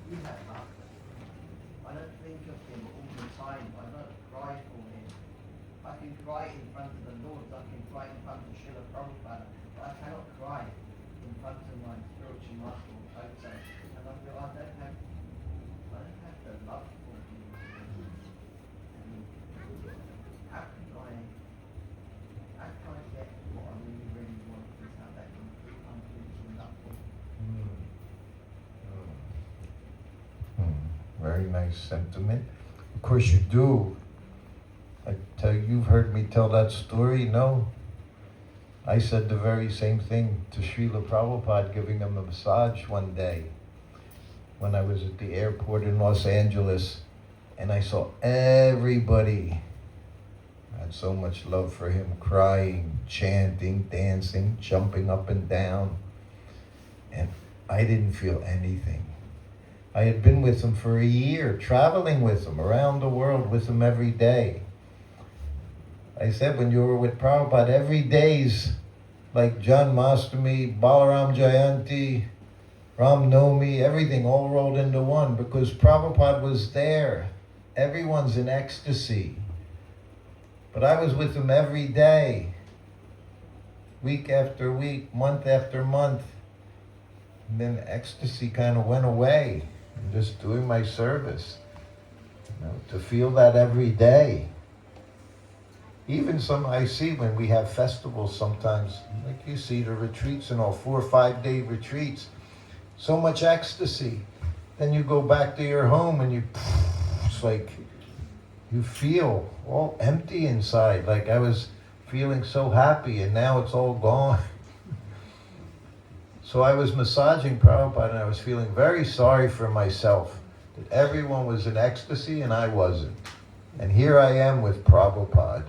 you have love. I don't think of him all the time. I don't cry for him. I can cry in front of the Lord. I can cry in front of Srila Prabhupada. But I cannot cry in front of my spiritual master or photo. And I feel I don't have the love for him. And how can I get what I really, really want is have that complete, unconditional love for him. Very nice sentiment. Of course you do. I tell you, you've heard me tell that story, no? I said the very same thing to Srila Prabhupada giving him a massage one day when I was at the airport in Los Angeles, and I saw everybody had so much love for him, crying, chanting, dancing, jumping up and down, and I didn't feel anything. I had been with him for a year, traveling with him around the world with him every day. I said, when you were with Prabhupada, every day's like Janmashtami, Balaram Jayanti, Ram Nomi, everything all rolled into one because Prabhupada was there. Everyone's in ecstasy. But I was with him every day, week after week, month after month. And then the ecstasy kind of went away. I'm just doing my service. To feel that every day. Even I see when we have festivals sometimes, like you see the retreats and all, 4 or 5 day retreats, so much ecstasy. Then you go back to your home and it's like, you feel all empty inside. Like I was feeling so happy and now it's all gone. So I was massaging Prabhupada and I was feeling very sorry for myself that everyone was in ecstasy and I wasn't. And here I am with Prabhupada.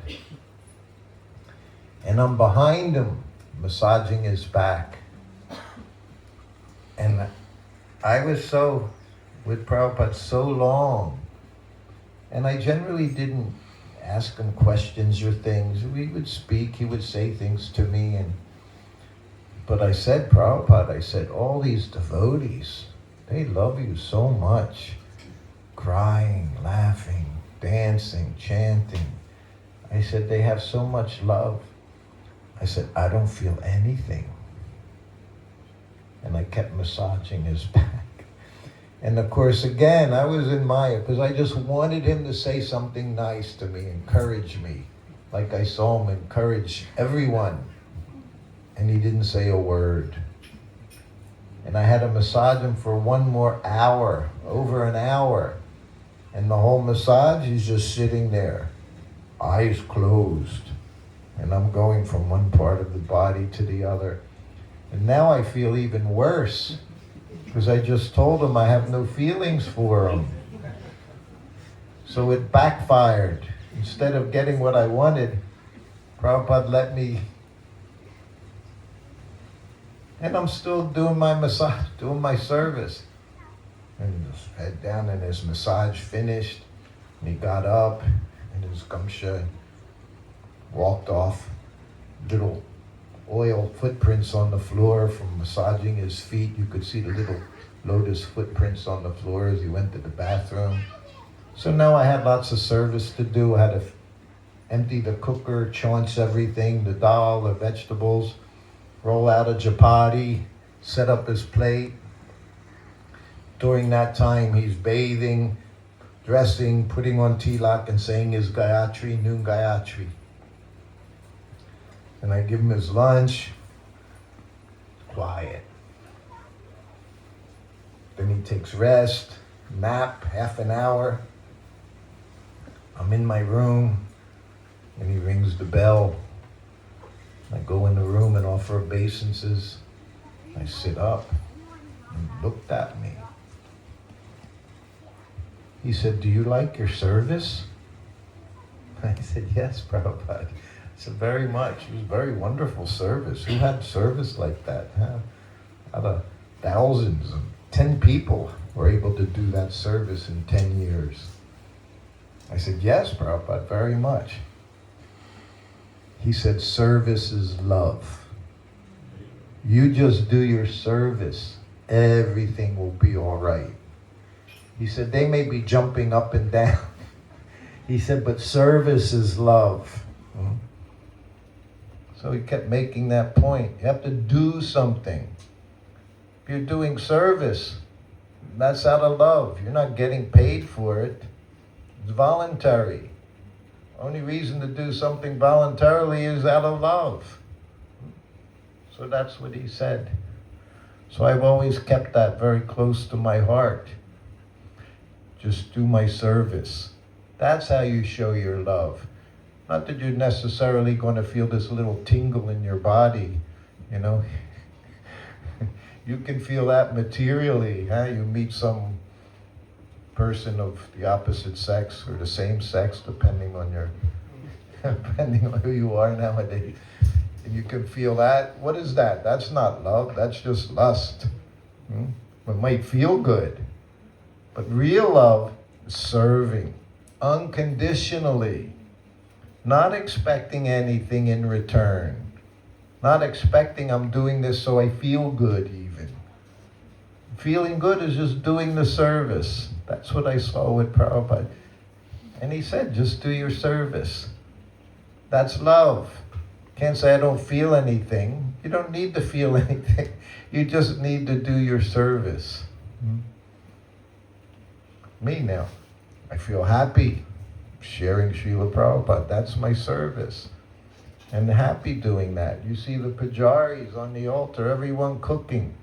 And I'm behind him, massaging his back. And I was so with Prabhupada so long. And I generally didn't ask him questions or things. We would speak, he would say things to me. But I said, Prabhupada, I said, all these devotees, they love you so much. Crying, laughing, dancing, chanting. I said, they have so much love. I said, I don't feel anything. And I kept massaging his back. And of course, again, I was in Maya because I just wanted him to say something nice to me, encourage me, like I saw him encourage everyone. And he didn't say a word. And I had to massage him for one more hour, over an hour. And the whole massage, he's just sitting there, eyes closed. And I'm going from one part of the body to the other. And now I feel even worse, because I just told him I have no feelings for him. So it backfired. Instead of getting what I wanted, Prabhupada let me. And I'm still doing my massage, doing my service. And his head down and his massage finished. And he got up in his gamsha, walked off. Little oil footprints on the floor from massaging his feet. You could see the little lotus footprints on the floor as he went to the bathroom. So now I had lots of service to do. I had to empty the cooker, chaunch everything, the dal, the vegetables, roll out a chapati, set up his plate. During that time, he's bathing, dressing, putting on tilak, and saying his Gayatri, noon Gayatri. And I give him his lunch, quiet. Then he takes rest, nap, half an hour. I'm in my room, and he rings the bell. I go in the room and offer obeisances. I sit up, and he looked at me. He said, do you like your service? I said, yes, Prabhupada. I said, very much. It was a very wonderful service. Who had service like that? Huh? Out of thousands, 10 people were able to do that service in 10 years. I said, yes, Prabhupada, very much. He said, service is love. You just do your service, everything will be all right. He said, they may be jumping up and down. He said, but service is love. So he kept making that point. You have to do something. If you're doing service, that's out of love. You're not getting paid for it. It's voluntary. Only reason to do something voluntarily is out of love. So that's what he said. So I've always kept that very close to my heart. Just do my service. That's how you show your love. Not that you're necessarily going to feel this little tingle in your body, you know. You can feel that materially, huh? You meet some person of the opposite sex or the same sex, depending on who you are nowadays. And you can feel that. What is that? That's not love. That's just lust. It might feel good. But real love is serving unconditionally, not expecting anything in return, not expecting I'm doing this so I feel good even. Feeling good is just doing the service. That's what I saw with Prabhupada. And he said, just do your service. That's love. Can't say I don't feel anything. You don't need to feel anything. You just need to do your service. Me now, I feel happy sharing Srila Prabhupada. That's my service. And happy doing that. You see the pujaris on the altar, everyone cooking.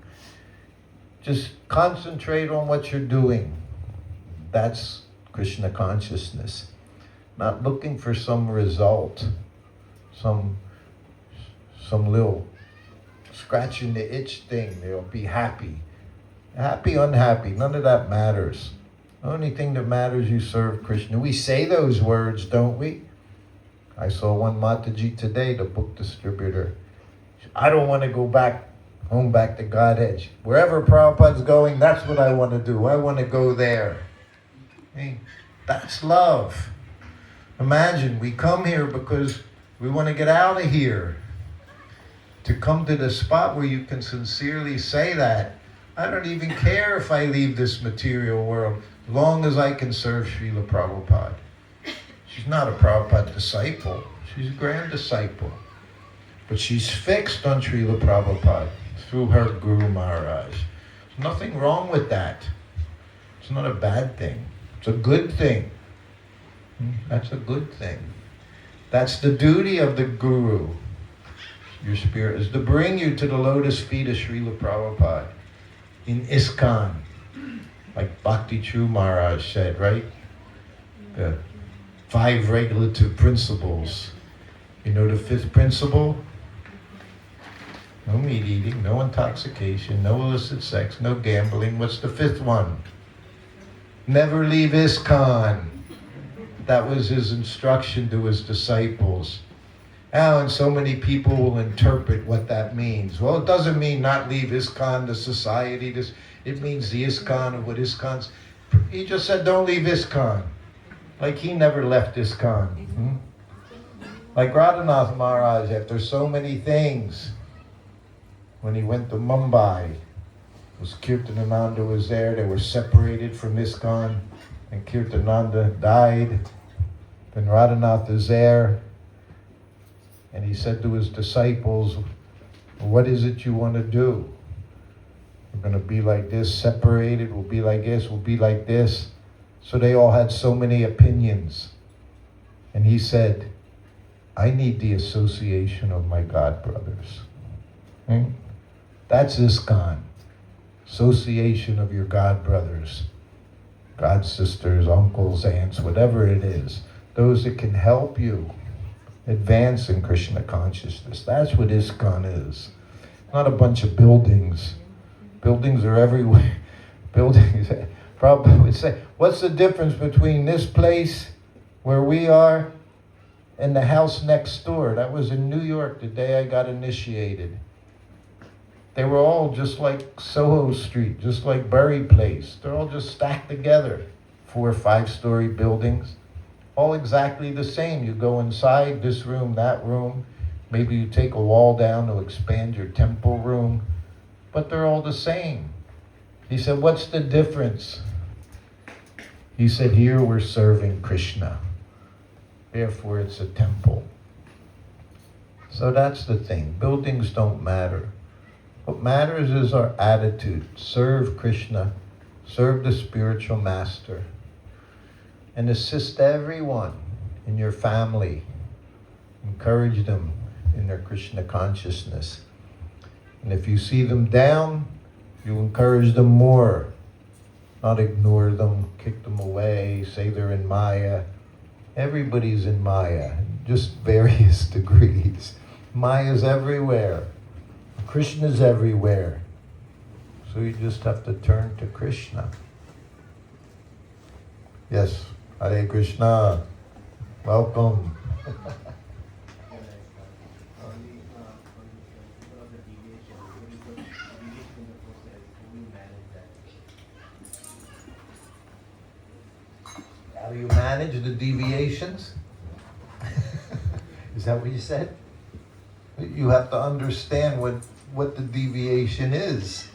Just concentrate on what you're doing. That's Krishna consciousness. Not looking for some result, some little scratching the itch thing. They'll be happy. Happy, unhappy, none of that matters. The only thing that matters, you serve Krishna. We say those words, don't we? I saw one Mataji today, the book distributor. I don't want to go back home back to Godhead. Wherever Prabhupada's going, that's what I want to do. I want to go there. Hey, that's love. Imagine, we come here because we want to get out of here. To come to the spot where you can sincerely say that, I don't even care if I leave this material world, as long as I can serve Srila Prabhupada. She's not a Prabhupada disciple. She's a grand disciple. But she's fixed on Srila Prabhupada through her Guru Maharaj. There's nothing wrong with that. It's not a bad thing. It's a good thing. That's a good thing. That's the duty of the Guru. Your spirit is to bring you to the lotus feet of Srila Prabhupada in ISKCON. Like Bhakti True Maharaj said, right? The 5 regulative principles. You know the 5th principle? No meat eating, no intoxication, no illicit sex, no gambling. What's the 5th one? Never leave ISKCON. That was his instruction to his disciples. Now, and so many people will interpret what that means. Well, it doesn't mean not leave ISKCON, the society. It means the ISKCON of what ISKCON's. He just said, don't leave ISKCON. Like he never left ISKCON. Like Radhanath Maharaj, after so many things, when he went to Mumbai, was Kirtanananda was there. They were separated from ISKCON, and Kirtananda died. Then Radhanath is there. And he said to his disciples, what is it you want to do? We're going to be like this, separated, we'll be like this, we'll be like this. So they all had so many opinions. And he said, I need the association of my God brothers. That's ISKCON. Association of your God brothers. God sisters, uncles, aunts, whatever it is. Those that can help you advance in Krishna consciousness. That's what ISKCON is. Not a bunch of buildings. Buildings are everywhere. Buildings. Prabhupada would say, what's the difference between this place where we are and the house next door? That was in New York the day I got initiated. They were all just like Soho Street, just like Bury Place. They're all just stacked together. 4 or 5-story buildings. All exactly the same. You go inside this room, that room. Maybe you take a wall down to expand your temple room. But they're all the same. He said, what's the difference? He said, here we're serving Krishna. Therefore it's a temple. So that's the thing. Buildings don't matter. What matters is our attitude. Serve Krishna. Serve the spiritual master. And assist everyone in your family. Encourage them in their Krishna consciousness. And if you see them down, you encourage them more. Not ignore them, kick them away, say they're in Maya. Everybody's in Maya, just various degrees. Maya's everywhere. Krishna's everywhere. So you just have to turn to Krishna. Yes. Hare Krishna. Welcome. How do you manage the deviations? Is that what you said? You have to understand what the deviation is.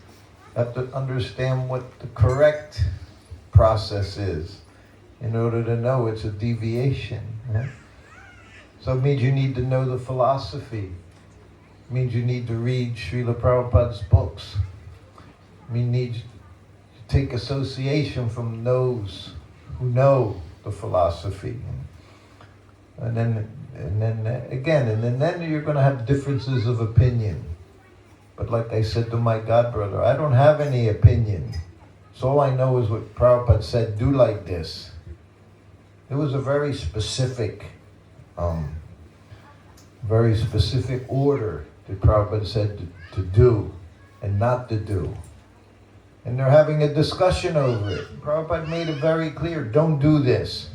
You have to understand what the correct process is in order to know it's a deviation. Yeah? So it means you need to know the philosophy. It means you need to read Srila Prabhupada's books. It means you need to take association from those who know the philosophy. And then you're going to have differences of opinion. But like I said to my godbrother, I don't have any opinion. So all I know is what Prabhupada said, do like this. It was a very specific order that Prabhupada said to do and not to do. And they're having a discussion over it. Prabhupada made it very clear, don't do this.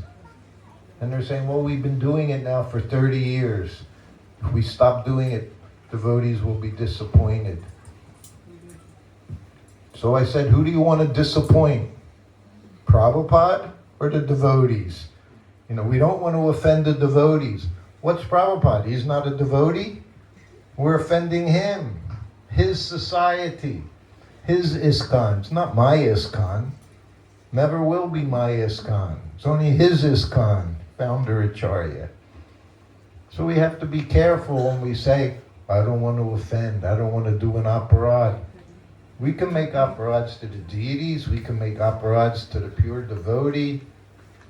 And they're saying, well, we've been doing it now for 30 years. If we stop doing it, devotees will be disappointed. So I said, who do you want to disappoint? Prabhupada or the devotees? We don't want to offend the devotees. What's Prabhupada? He's not a devotee. We're offending him, his society, his ISKCON. It's not my ISKCON. Never will be my ISKCON. It's only his ISKCON, founder Acharya. So we have to be careful when we say, I don't want to offend, I don't want to do an aparad. We can make aparads to the deities, we can make aparads to the pure devotee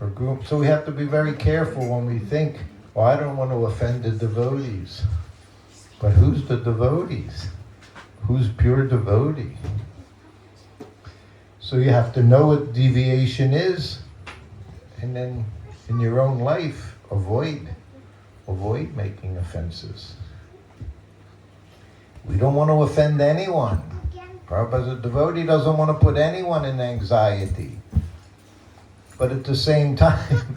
or group. So we have to be very careful when we think, I don't want to offend the devotees. But who's the devotees? Who's pure devotee? So you have to know what deviation is, and then in your own life, avoid making offenses. We don't want to offend anyone. Prabhupada's a devotee doesn't want to put anyone in anxiety. But at the same time,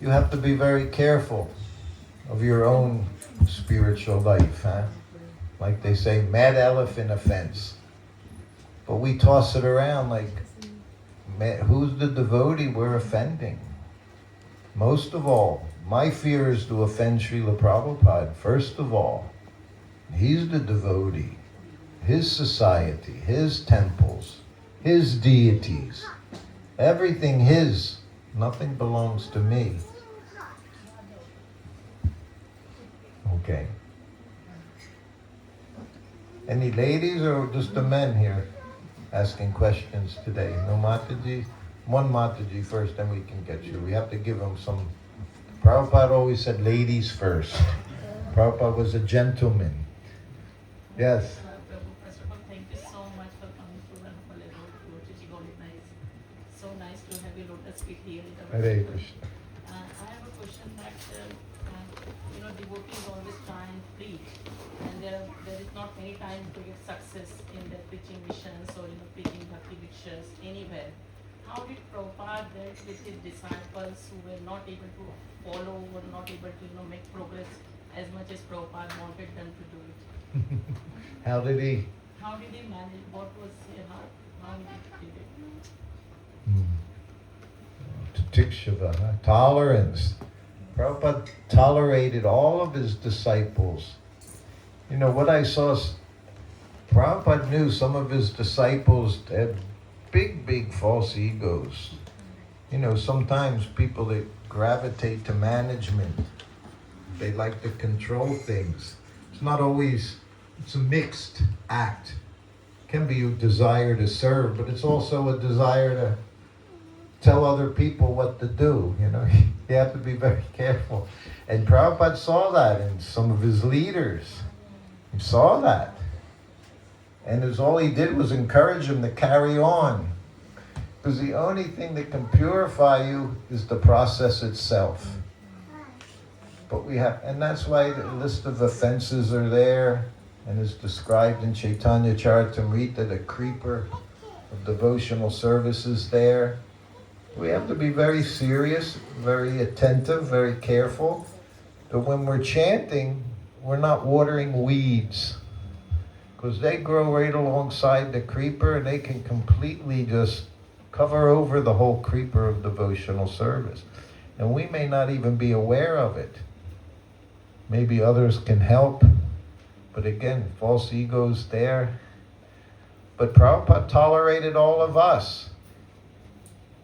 you have to be very careful of your own spiritual life. Like they say, mad elephant offense. But we toss it around like, who's the devotee we're offending? Most of all, my fear is to offend Srila Prabhupada, first of all. He's the devotee. His society, his temples, his deities. Everything his. Nothing belongs to me. Okay. Any ladies or just the men here asking questions today? No Mataji? One Mataji first, then we can get you. We have to give them some. Prabhupada always said ladies first. Prabhupada was a gentleman. Yes. Prabhu, first of all, thank you so much for coming to Ranapalli Road to Chichigoli. Nice. So nice to have you lotus feet here in the Hare Krishna. I have a question that, devotees always try and preach, and there is not many times to get success in their preaching missions or, preaching bhakti lectures anywhere. How did Prabhupada deal with his disciples who were not able to follow or not able to, make progress as much as Prabhupada wanted them to do it? How did he? How did he manage? What was how he did it? Titikshava, tolerance. Prabhupada tolerated all of his disciples. What I saw, Prabhupada knew some of his disciples had big false egos. Sometimes people that gravitate to management, they like to control things. It's not always, it's a mixed act. It can be a desire to serve, but it's also a desire to tell other people what to do. You have to be very careful. And Prabhupada saw that in some of his leaders. He saw that. And all he did was encourage him to carry on. Because the only thing that can purify you is the process itself. But and that's why the list of offenses are there, and is described in Chaitanya Charitamrita, the creeper of devotional services there. We have to be very serious, very attentive, very careful, that when we're chanting, we're not watering weeds. Because they grow right alongside the creeper, and they can completely just cover over the whole creeper of devotional service. And we may not even be aware of it. Maybe others can help. But again, false egos there. But Prabhupada tolerated all of us.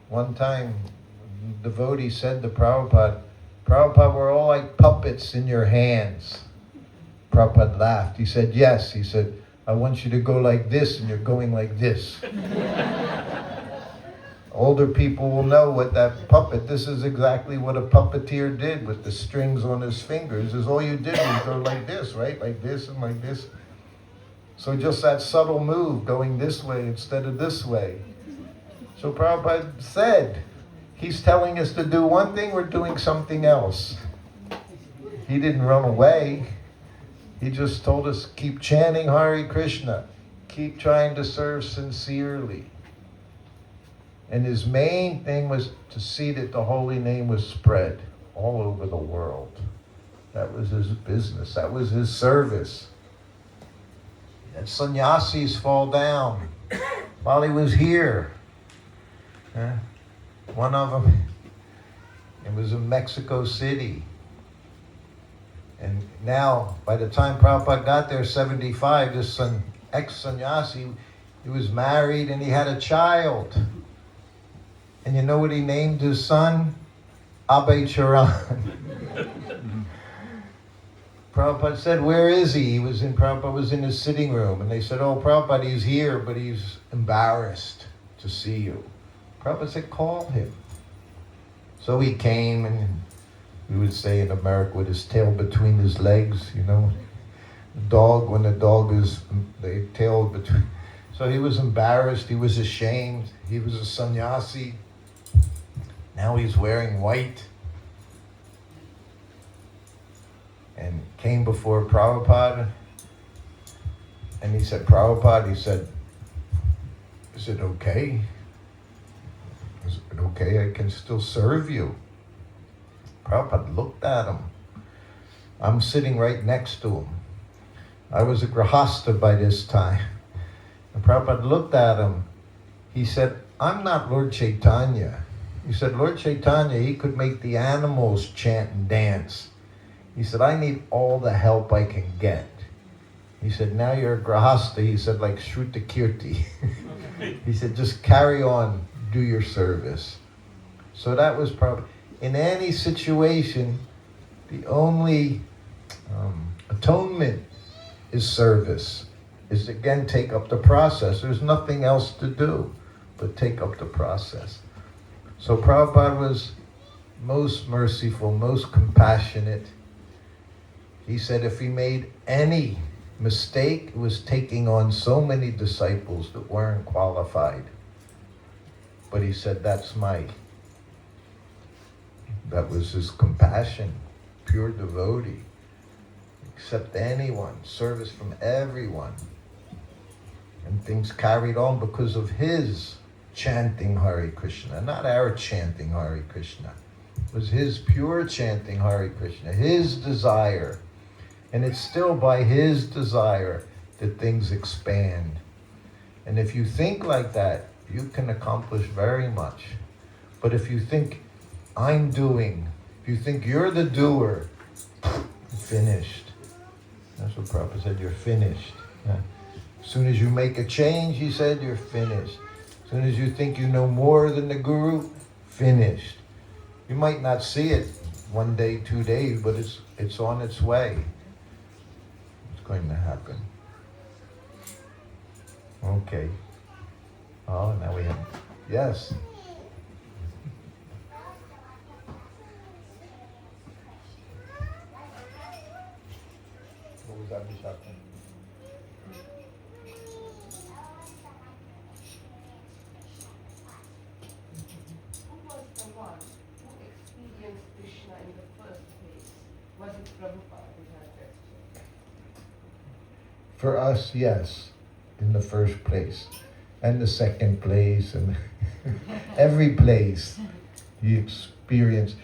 One time, a devotee said to Prabhupada, Prabhupada, we're all like puppets in your hands. Prabhupada laughed. He said, yes. He said, I want you to go like this, and you're going like this. Older people will know what that puppet, this is exactly what a puppeteer did with the strings on his fingers, is all you did was go like this, right? Like this and like this. So just that subtle move, going this way instead of this way. So Prabhupada said, he's telling us to do one thing, we're doing something else. He didn't run away. He just told us, keep chanting Hare Krishna. Keep trying to serve sincerely. And his main thing was to see that the holy name was spread all over the world. That was his business. That was his service. And sannyasis fall down. while he was here. One of them, it was in Mexico City. And now, by the time Prabhupada got there, 75, this ex-sannyasi, he was married and he had a child. And you know what he named his son? Abhay Charan. Prabhupada said, where is he? Prabhupada was in his sitting room. And they said, oh, Prabhupada, he's here, but he's embarrassed to see you. Prabhupada said, call him. So he came, and we would say in America, with his tail between his legs, you know. The dog, when the dog is, the tail between. So he was embarrassed, he was ashamed. He was a sannyasi. Now he's wearing white. And came before Prabhupada. And he said, Prabhupada, he said, is it okay? Is it okay? I can still serve you. Prabhupada looked at him. I'm sitting right next to him. I was a grahasta by this time. And Prabhupada looked at him. He said, I'm not Lord Chaitanya. He said, Lord Chaitanya, he could make the animals chant and dance. He said, I need all the help I can get. He said, now you're a grahasta. He said, like Srutakirti. He said, just carry on, do your service. So that was probably, in any situation, the only atonement is service. Is again, take up the process. There's nothing else to do but take up the process. So Prabhupada was most merciful, most compassionate. He said if he made any mistake, it was taking on so many disciples that weren't qualified. But he said, that was his compassion, pure devotee. Accept anyone, service from everyone. And things carried on because of his chanting Hare Krishna, not our chanting Hare Krishna. It was his pure chanting Hare Krishna, his desire. And it's still by his desire that things expand. And if you think like that, you can accomplish very much. But if you think, I'm doing, if you think you're the doer, you're finished. That's what Prabhupada said, you're finished. Yeah. As soon as you make a change, he said, you're finished. As soon as you think you know more than the guru, finished. You might not see it 1 day, 2 days, but it's on its way. It's going to happen. Okay. Oh, now we have, yes. What was that, Vishakha? Who was the one who experienced Krishna in the first place? Was it Prabhupada who had that? For us, yes, in the first place. And the second place, and every place he experienced.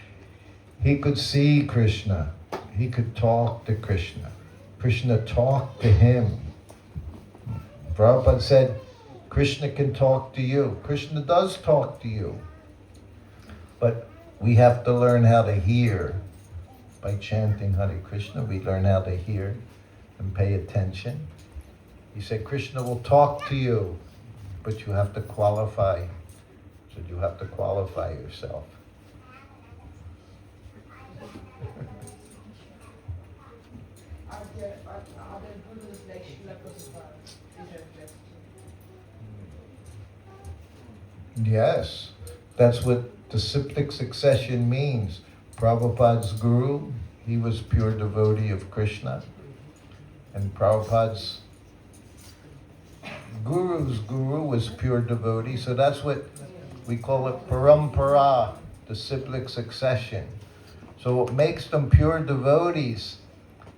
He could see Krishna. He could talk to Krishna. Krishna talked to him. Prabhupada said, Krishna can talk to you. Krishna does talk to you. But we have to learn how to hear. By chanting Hare Krishna, we learn how to hear and pay attention. He said, Krishna will talk to you, but you have to qualify. So you have to qualify yourself. Are there gurus like Srila Prabhupada who have left? Yes, that's what disciplic succession means. Prabhupada's guru, he was pure devotee of Krishna. And Prabhupada's guru's guru was pure devotee. So that's what we call it parampara, disciplic succession. So what makes them pure devotees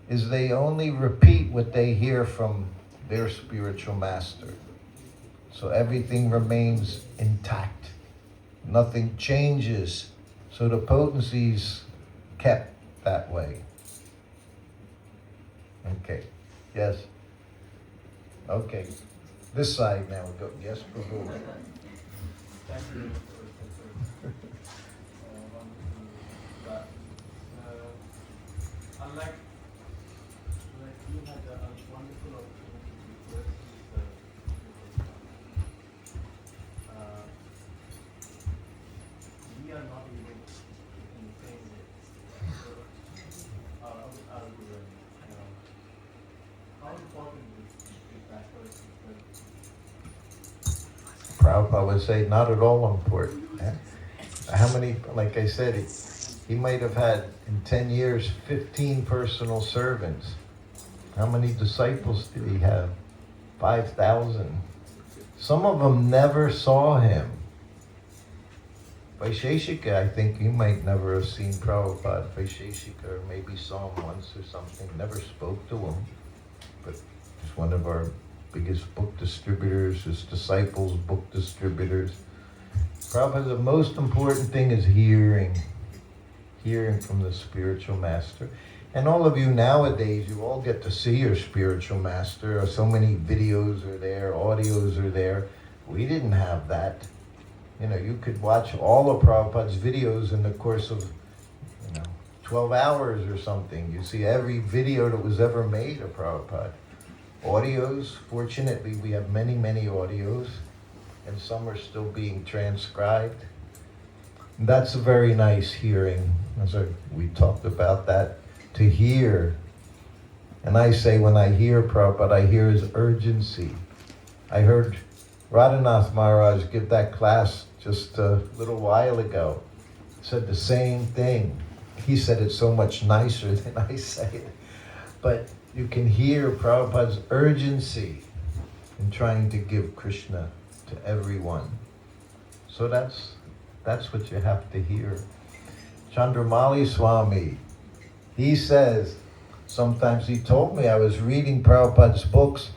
is they only repeat what they hear from their spiritual master. So everything remains intact. Nothing changes. So the potency's kept that way. Okay. Yes. Okay. This side now, we go, yes, Prabhu. Thank you, Professor. Wonderful class. Unlike you had a wonderful opportunity to first we are not able in the same way. So, I'll do it. How important is that first? Prabhupada would say, not at all important. How many, like I said, he might have had in 10 years 15 personal servants. How many disciples did he have? 5,000. Some of them never saw him. Vaisheshika, I think you might never have seen Prabhupada. Vaisheshika, or maybe saw him once or something, never spoke to him. But he's one of our biggest book distributors, his disciples, book distributors. Prabhupada, the most important thing is hearing from the spiritual master. And all of you nowadays, you all get to see your spiritual master. So many videos are there, audios are there. We didn't have that. You know, you could watch all of Prabhupada's videos in the course of, 12 hours or something. You see every video that was ever made of Prabhupada. Audios, fortunately, we have many, many audios, and some are still being transcribed. That's a very nice hearing. We talked about that, to hear. And I say when I hear Prabhupada, I hear his urgency. I heard Radhanath Maharaj give that class just a little while ago. Said the same thing. He said it so much nicer than I say it. But you can hear Prabhupada's urgency in trying to give Krishna to everyone. So that's what you have to hear. Chandramali Swami, he says, sometimes he told me I was reading Prabhupada's books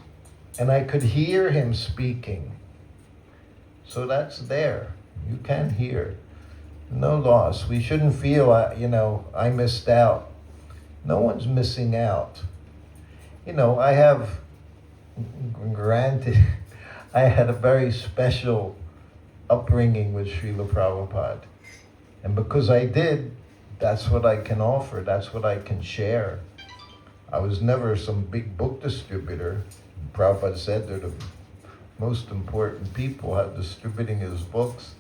and I could hear him speaking. So that's there. You can hear. No loss. We shouldn't feel, I missed out. No one's missing out. I have, granted, I had a very special upbringing with Srila Prabhupada. And because I did, that's what I can offer, that's what I can share. I was never some big book distributor. Prabhupada said they're the most important people at distributing his books.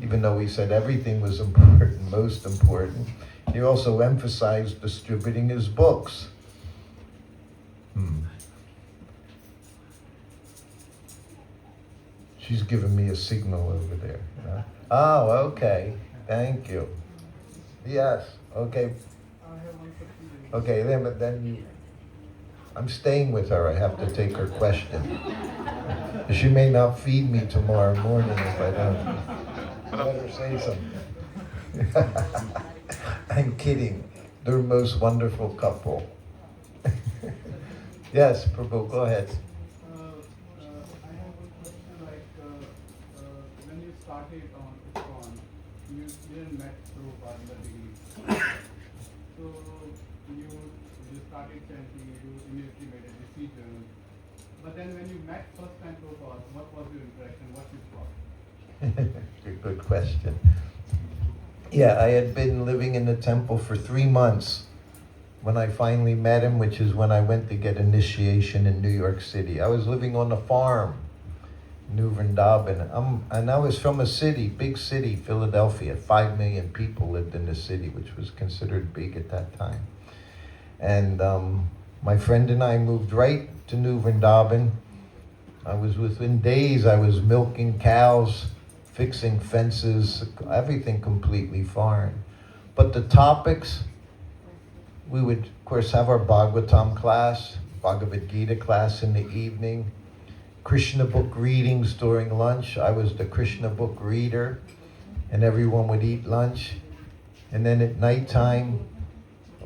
Even though he said everything was important, most important, he also emphasized distributing his books. She's giving me a signal over there. Oh, okay. Thank you. Yes. Okay. Okay. Then I'm staying with her. I have to take her question. She may not feed me tomorrow morning if I don't. Let her say something. I'm kidding. They're the most wonderful couple. Yes, Prabhu, go ahead. I have a question when you started on ISKCON, you didn't met Prabhupada in the beginning. So you started chanting, you immediately made a decision. But then when you met first time Prabhupada, what was your impression, what you thought? Good question. Yeah, I had been living in the temple for 3 months when I finally met him, which is when I went to get initiation in New York City. I was living on a farm, New Vrindavan. And I was from a city, big city, Philadelphia. 5 million people lived in the city, which was considered big at that time. And my friend and I moved right to New Vrindavan. I was within days, I was milking cows, fixing fences, everything completely foreign. But the topics, we would, of course, have our Bhagavatam class, Bhagavad Gita class in the evening, Krishna book readings during lunch. I was the Krishna book reader, and everyone would eat lunch. And then at nighttime,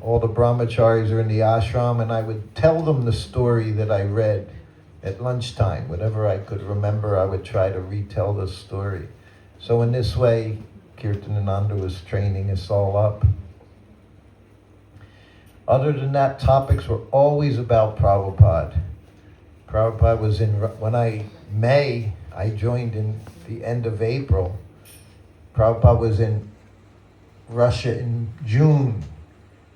all the brahmacharis are in the ashram, and I would tell them the story that I read at lunchtime. Whatever I could remember, I would try to retell the story. So in this way, Kirtanananda was training us all up. Other than that, topics were always about Prabhupada. Prabhupada was in, I joined in the end of April. Prabhupada was in Russia in June.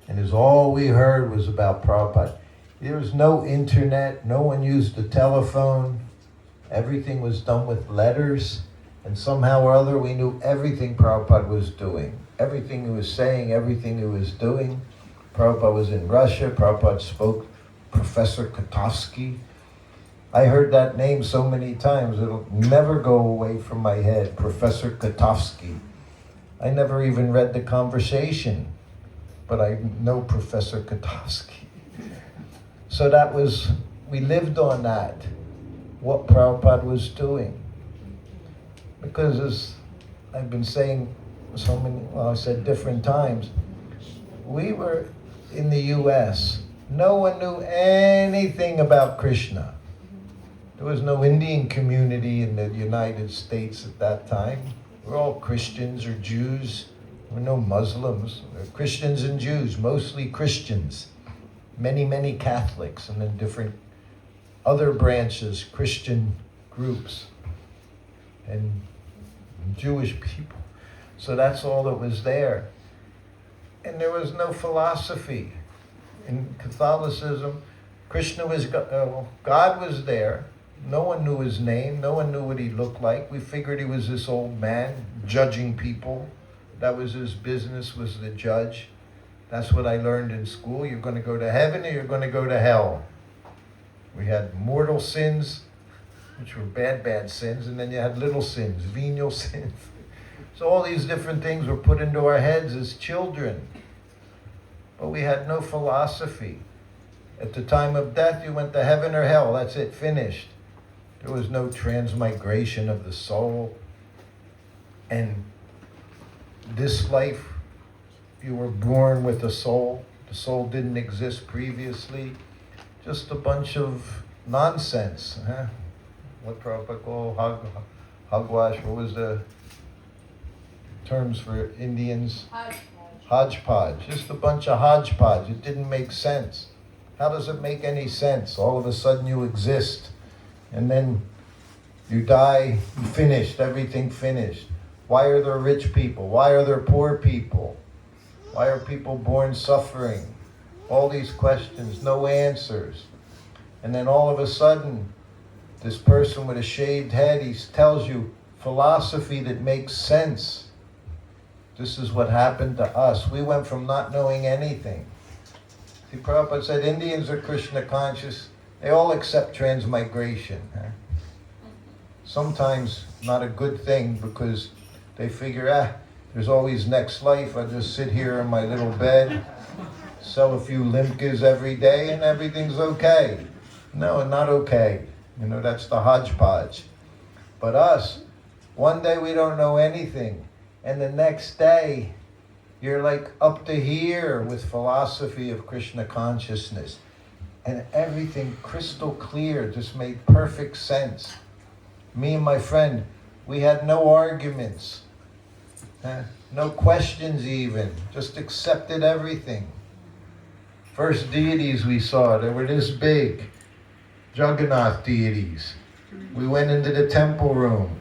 And all we heard was about Prabhupada. There was no internet, no one used the telephone. Everything was done with letters. And somehow or other we knew everything Prabhupada was doing. Everything he was saying, everything he was doing. Prabhupada was in Russia. Prabhupada spoke Professor Kotovsky. I heard that name so many times, it'll never go away from my head. Professor Kotovsky. I never even read the conversation, but I know Professor Kotovsky. So that was, we lived on that, what Prabhupada was doing. Because as I've been saying I said different times, we were in the US. No one knew anything about Krishna. There was no Indian community in the United States at that time. We're all Christians or Jews. There were no Muslims. There were Christians and Jews, mostly Christians. Many, many Catholics, and then different other branches, Christian groups, and Jewish people. So that's all that was there. And there was no philosophy. In Catholicism, Krishna was, God was there. No one knew his name. No one knew what he looked like. We figured he was this old man judging people. That was his business, was the judge. That's what I learned in school. You're going to go to heaven or you're going to go to hell. We had mortal sins, which were bad, bad sins, and then you had little sins, venial sins. So all these different things were put into our heads as children. But we had no philosophy. At the time of death, you went to heaven or hell. That's it, finished. There was no transmigration of the soul. And this life, you were born with a soul. The soul didn't exist previously. Just a bunch of nonsense. Huh? What Prabhupada called hogwash? What was the terms for Indians? Hodgepodge. Just a bunch of hodgepodge. It didn't make sense. How does it make any sense? All of a sudden you exist, and then you die, you finished, everything finished. Why are there rich people? Why are there poor people? Why are people born suffering? All these questions, no answers. And then all of a sudden, this person with a shaved head, he tells you philosophy that makes sense. This is what happened to us. We went from not knowing anything. See, Prabhupada said Indians are Krishna conscious. They all accept transmigration. Huh? Sometimes not a good thing, because they figure, there's always next life. I just sit here in my little bed, sell a few limkas every day, and everything's okay. No, not okay. You know, that's the hodgepodge. But us, one day we don't know anything. And the next day, you're like up to here with philosophy of Krishna consciousness. And everything crystal clear, just made perfect sense. Me and my friend, we had no arguments. No questions even. Just accepted everything. First deities we saw, they were this big. Jagannath deities. We went into the temple room.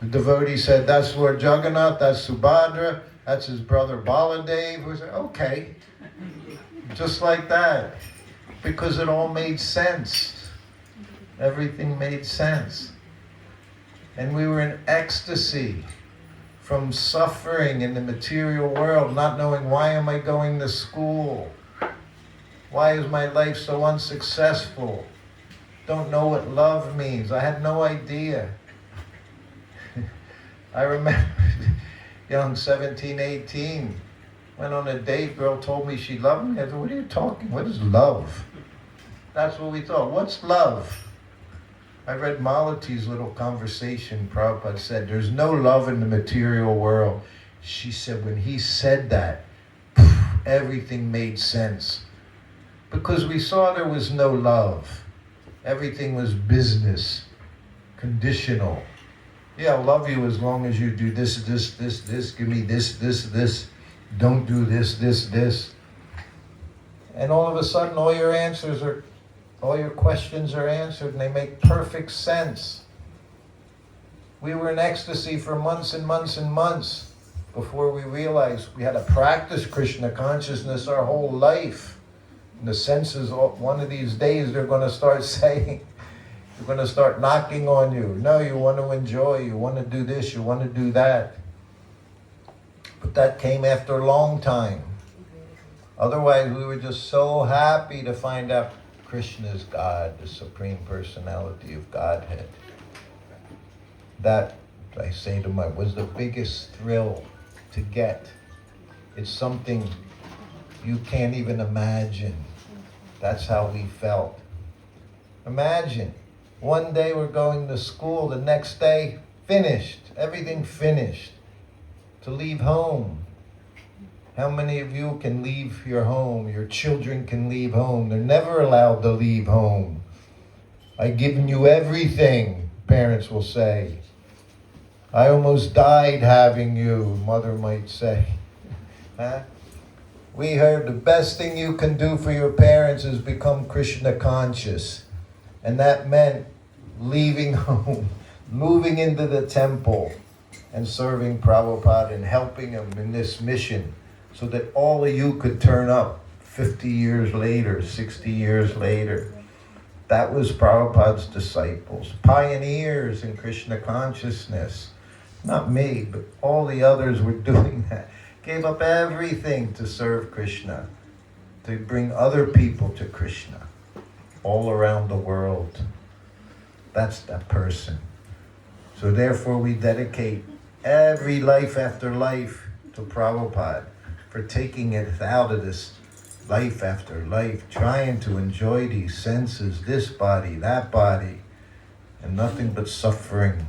The devotee said, that's Lord Jagannath, that's Subhadra, that's his brother Baladev. We said, okay. Just like that. Because it all made sense. Everything made sense. And we were in ecstasy from suffering in the material world, not knowing, why am I going to school? Why is my life so unsuccessful? Don't know what love means. I had no idea. I remember, young, 17, 18, went on a date, girl told me she loved me. I said, what are you talking? What is love? That's what we thought. What's love? I read Malati's little conversation. Prabhupada said, there's no love in the material world. She said, when he said that, everything made sense. Because we saw there was no love. Everything was business, conditional. Yeah, I'll love you as long as you do this, this, this, this, give me this, this, this. Don't do this, this, this. And all of a sudden, all your answers are All your questions are answered and they make perfect sense. We were in ecstasy for months and months and months before we realized we had to practice Krishna consciousness our whole life. And the senses, one of these days, they're going to start saying, they're going to start knocking on you. No, you want to enjoy, you want to do this, you want to do that. But that came after a long time. Otherwise, we were just so happy to find out Krishna is God, the Supreme Personality of Godhead. That, I say to was the biggest thrill to get. It's something you can't even imagine. That's how we felt. Imagine, one day we're going to school, the next day, finished, everything finished. To leave home. How many of you can leave your home? Your children can leave home. They're never allowed to leave home. I've given you everything, parents will say. I almost died having you, mother might say. Huh? We heard the best thing you can do for your parents is become Krishna conscious. And that meant leaving home, moving into the temple, and serving Prabhupada and helping him in this mission so that all of you could turn up 50 years later, 60 years later. That was Prabhupada's disciples, pioneers in Krishna consciousness. Not me, but all the others were doing that. Gave up everything to serve Krishna, to bring other people to Krishna all around the world. That's that person. So therefore we dedicate every life after life to Prabhupada for taking it out of this life after life, trying to enjoy these senses, this body, that body, and nothing but suffering.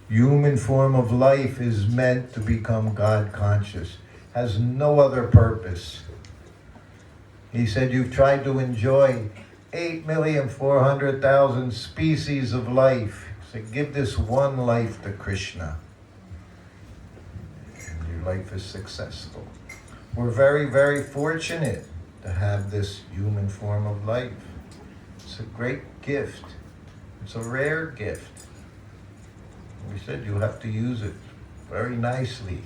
Human form of life is meant to become God conscious, has no other purpose. He said, you've tried to enjoy 8,400,000 species of life. So give this one life to Krishna. And your life is successful. We're very, very fortunate to have this human form of life. It's a great gift. It's a rare gift. We said you have to use it very nicely.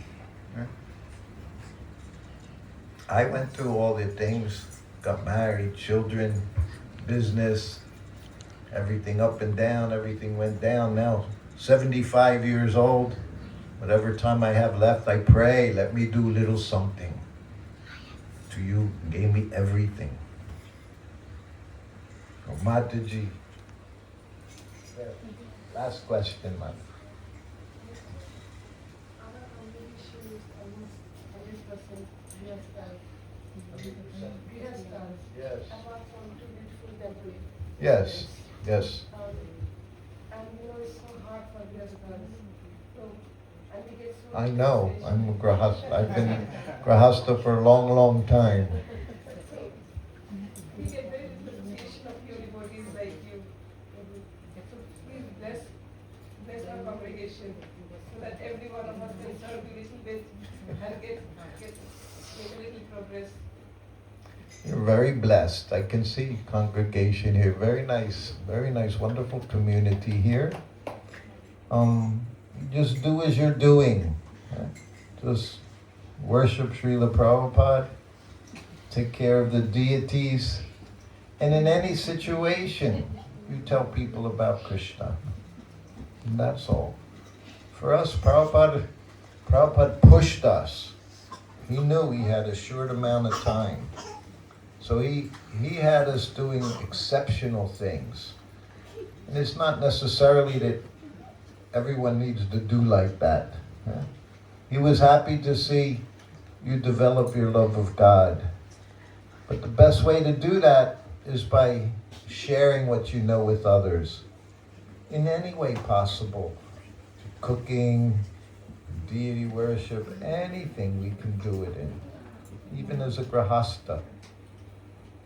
I went through all the things, got married, children, business, everything up and down, everything went down. Now, 75 years old, whatever time I have left, I pray, let me do a little something. To you, gave me everything. So, Mataji, last question, Mataji. Yes. Apart from two beautiful temples. Yes, yes. And it's so hard for grihasthas. So, and we get so I know. I'm a grahasta. I've been grahasta for a long, long time. We get very little appreciation of your devotees like you. So please bless our congregation so that every one of us can serve you a little bit and get a little progress. You're very blessed. I can see congregation here. Very nice, wonderful community here. Just do as you're doing. Just worship Srila Prabhupada. Take care of the deities. And in any situation, you tell people about Krishna. And that's all. For us, Prabhupada pushed us. He knew he had a short amount of time. So he had us doing exceptional things. And it's not necessarily that everyone needs to do like that. He was happy to see you develop your love of God. But the best way to do that is by sharing what you know with others. In any way possible. Cooking, deity worship, anything we can do it in. Even as a grahasta.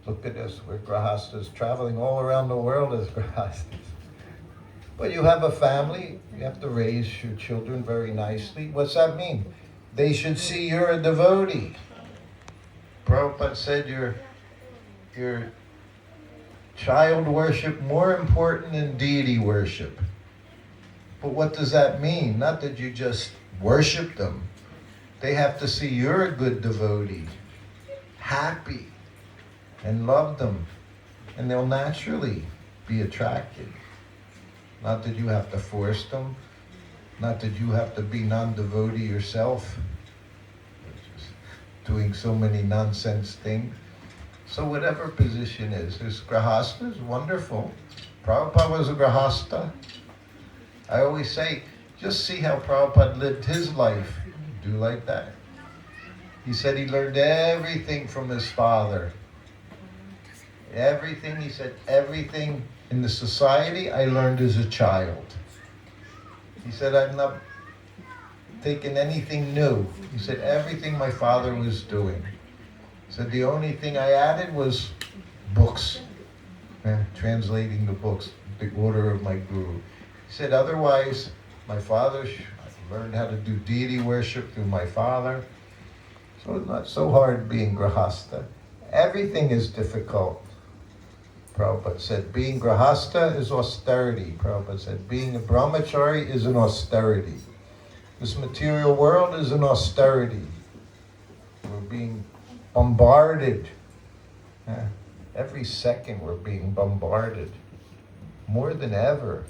Look at us, we're grahastas traveling all around the world as grahastas. But you have a family, you have to raise your children very nicely. What's that mean? They should see you're a devotee. Prabhupada said you're child worship more important than deity worship. But what does that mean? Not that you just worship them. They have to see you're a good devotee, happy, and love them. And they'll naturally be attracted. Not that you have to force them. Not that you have to be non-devotee yourself, just doing so many nonsense things. So whatever position is, there's grahastas, wonderful. Prabhupada was a grahasta. I always say, just see how Prabhupada lived his life. Do like that. He said he learned everything from his father. Everything, he said, everything in the society I learned as a child. He said, I've not taken anything new. He said, everything my father was doing. He said, the only thing I added was books, translating the books, the order of my guru. He said, otherwise, my father, I learned how to do deity worship through my father. So it's not so hard being grahasta. Everything is difficult. Prabhupada said, being grahasta is austerity. Prabhupada said, being a brahmachari is an austerity. This material world is an austerity. We're being bombarded. Every second we're being bombarded. More than ever.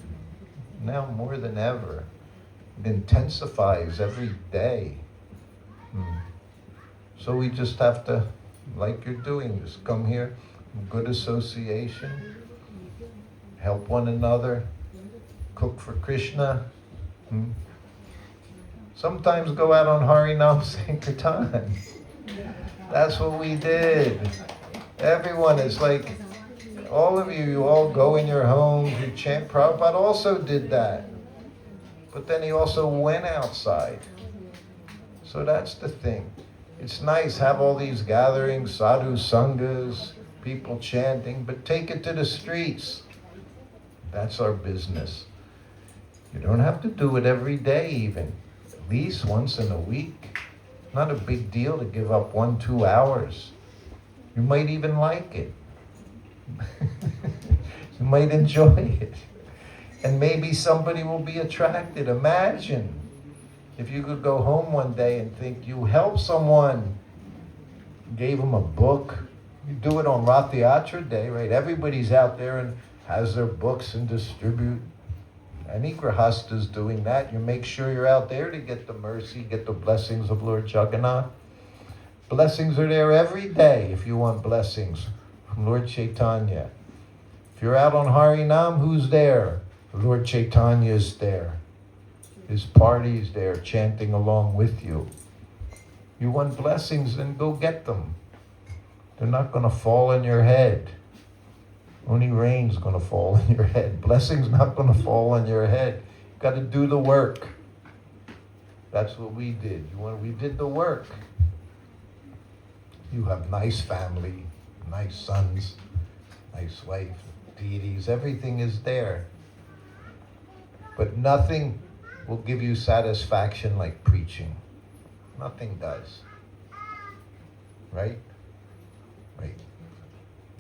Now more than ever. It intensifies every day. So we just have to, like you're doing, just come here, good association, help one another, cook for Krishna. Sometimes go out on Harinam Sankirtan. That's what we did. Everyone, it's like, all of you, you all go in your homes, you chant. Prabhupada also did that. But then he also went outside. So that's the thing. It's nice, have all these gatherings, sadhu sanghas, people chanting, but take it to the streets. That's our business. You don't have to do it every day even. At least once in a week. Not a big deal to give up 1-2 hours. You might even like it. You might enjoy it. And maybe somebody will be attracted. Imagine if you could go home one day and think you helped someone, gave them a book. You do it on Rath Yatra Day, right? Everybody's out there and has their books and distribute. Any grahasta's doing that. You make sure you're out there to get the mercy, get the blessings of Lord Jagannath. Blessings are there every day if you want blessings from Lord Chaitanya. If you're out on Harinam, who's there? Lord Chaitanya is there. His party's there chanting along with you. You want blessings, then go get them. They're not going to fall on your head. Only rain's going to fall on your head. Blessing's not going to fall on your head. You've got to do the work. That's what we did. We did the work. You have nice family, nice sons, nice wife, deities. Everything is there. But nothing will give you satisfaction like preaching. Nothing does. Right? Right.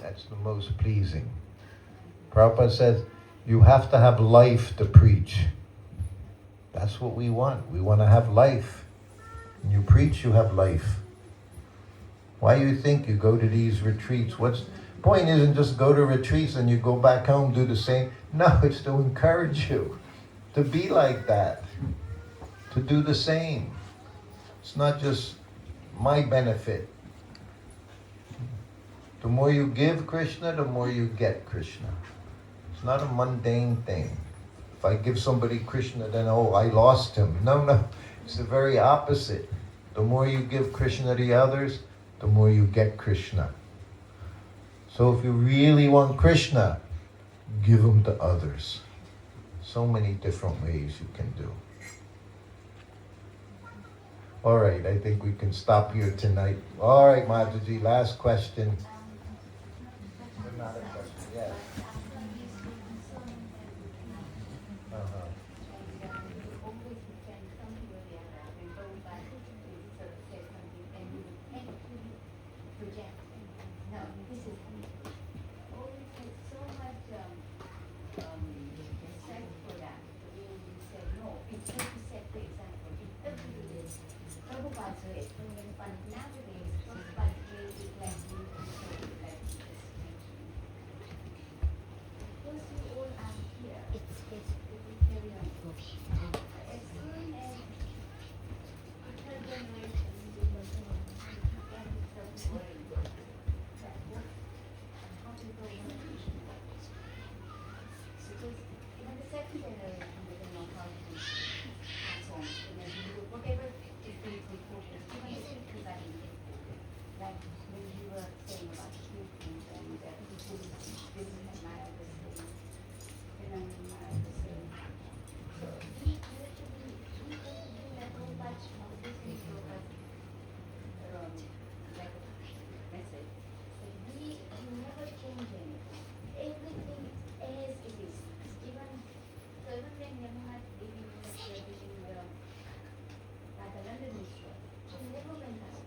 That's the most pleasing. Prabhupada says, you have to have life to preach. That's what we want. We want to have life. When you preach, you have life. Why do you think you go to these retreats? Point isn't just go to retreats and you go back home, do the same. No, it's to encourage you to be like that, to do the same. It's not just my benefit. The more you give Krishna, the more you get Krishna. It's not a mundane thing. If I give somebody Krishna, then, oh, I lost him. No. It's the very opposite. The more you give Krishna to others, the more you get Krishna. So if you really want Krishna, give him to others. So many different ways you can do. All right, I think we can stop here tonight. All right, Mataji, last question. Another question, yes. set for that. The way you said no, it's just to set the example. Prabhupada's way, when nowadays, Prabhupada's way is like you like you just mentioned. Because you all are here, if we carry on. As soon as the third generation is then it starts worrying that what and how people want to teach me. Because even the second generation doesn't know how to pass on. Whatever is being reported, even the pictures are being reported. Like when you were saying about students and people didn't admire the same, didn't admire the same. So we actually do that whole bunch of this video as like a message. So we never change anything. Everything as it is. Even so even when Yamuna Devi was celebrating the London Mishra, she never went out.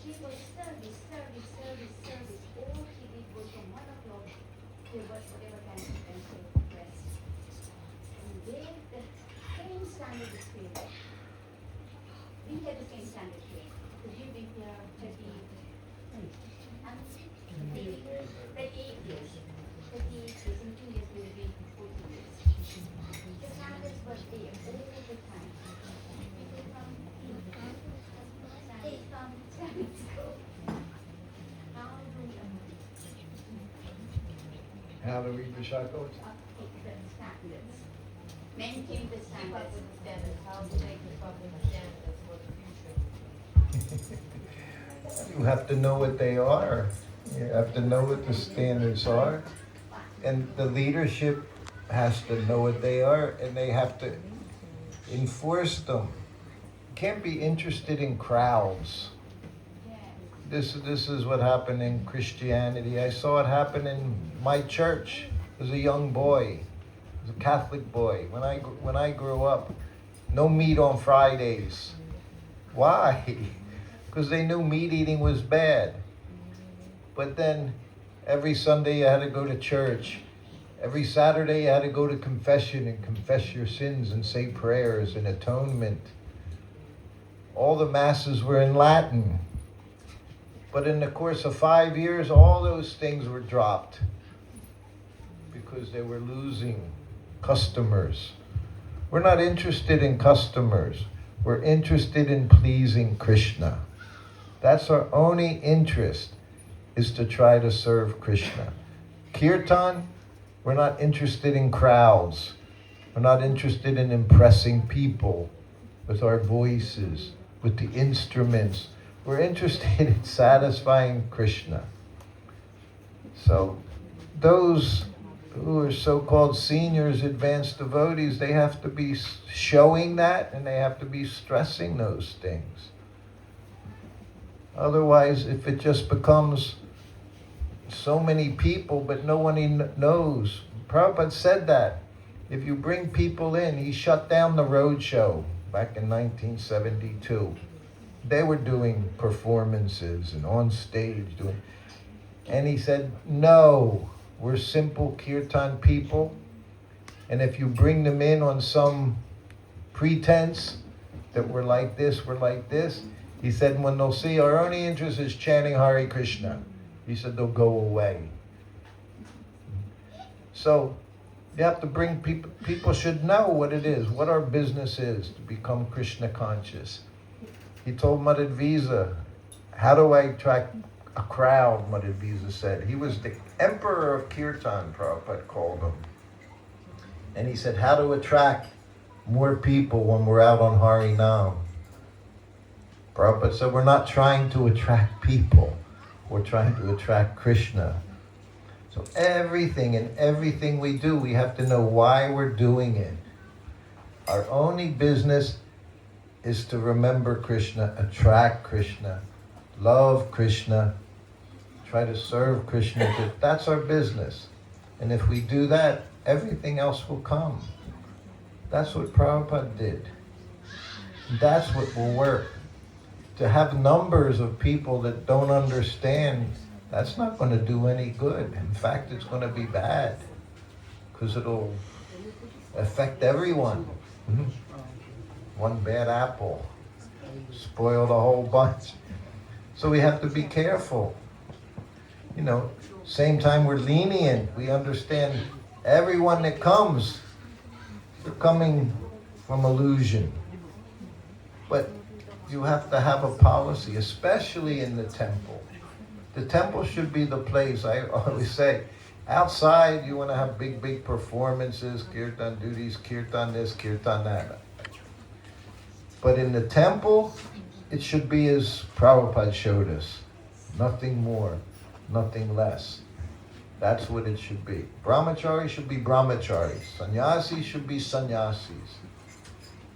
She was service. All she did was from 1 o'clock till whatever time she can take rest. And there the same standard is created. We have the same standard here. Because you've been here 30 years. And 38 years. 38 years, in 2 years we will be 40 years. The standards were there all the time. People come, standards go. How do we How to read the shackles? uptake the standards? Maintain the standards. How to make the public standards for the future. You have to know what they are. You have to know what the standards are. And the leadership has to know what they are, and they have to enforce them. You can't be interested in crowds. This is what happened in Christianity. I saw it happen in my church as a young boy, as a Catholic boy. When I grew up, no meat on Fridays. Why? Because they knew meat eating was bad. But then every Sunday you had to go to church. Every Saturday you had to go to confession and confess your sins and say prayers and atonement. All the masses were in Latin. But in the course of 5 years, all those things were dropped because they were losing customers. We're not interested in customers. We're interested in pleasing Krishna. That's our only interest, is to try to serve Krishna. Kirtan, we're not interested in crowds. We're not interested in impressing people with our voices, with the instruments. We're interested in satisfying Krishna. So those who are so-called seniors, advanced devotees, they have to be showing that, and they have to be stressing those things. Otherwise, if it just becomes so many people, but no one knows. Prabhupada said that. If you bring people in, he shut down the road show back in 1972. They were doing performances and on stage doing, and he said, no, we're simple kirtan people, and if you bring them in on some pretense that we're like this, he said, when they'll see our only interest is chanting Hare Krishna, he said they'll go away. So you have to bring people should know what it is, what our business is, to become Krishna conscious. He told Madhvisa, how do I attract a crowd, Madhvisa said. He was the emperor of Kirtan, Prabhupada called him. And he said, how to attract more people when we're out on Harinam. Prabhupada said, we're not trying to attract people. We're trying to attract Krishna. So everything we do, we have to know why we're doing it. Our only business is to remember Krishna, attract Krishna, love Krishna, try to serve Krishna. That's our business. And if we do that, everything else will come. That's what Prabhupada did. That's what will work. To have numbers of people that don't understand That's not going to do any good. In fact, it's going to be bad because it'll affect everyone. Mhm. One bad apple spoil the whole bunch. So we have to be careful. You know, same time we're lenient. We understand everyone that comes, they're coming from illusion. But you have to have a policy, especially in the temple. The temple should be the place, I always say, outside you want to have big performances, kirtan duties, kirtan this, kirtan that. But in the temple, it should be as Prabhupada showed us. Nothing more, nothing less. That's what it should be. Brahmachari should be brahmacharis. Sannyasis should be sannyasis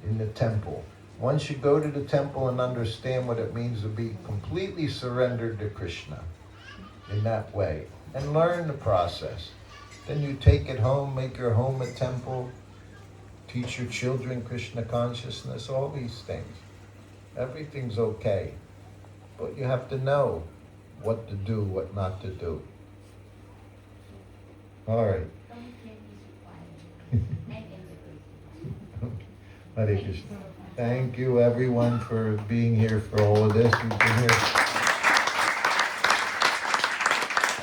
in the temple. One should go to the temple and understand what it means to be completely surrendered to Krishna in that way and learn the process. Then you take it home, make your home a temple, teach your children Krishna consciousness, all these things. Everything's okay. But you have to know what to do, what not to do. All right. Hare Krishna. Thank you everyone for being here for all of this. You've been here.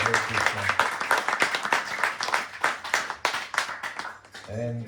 Hare Krishna. And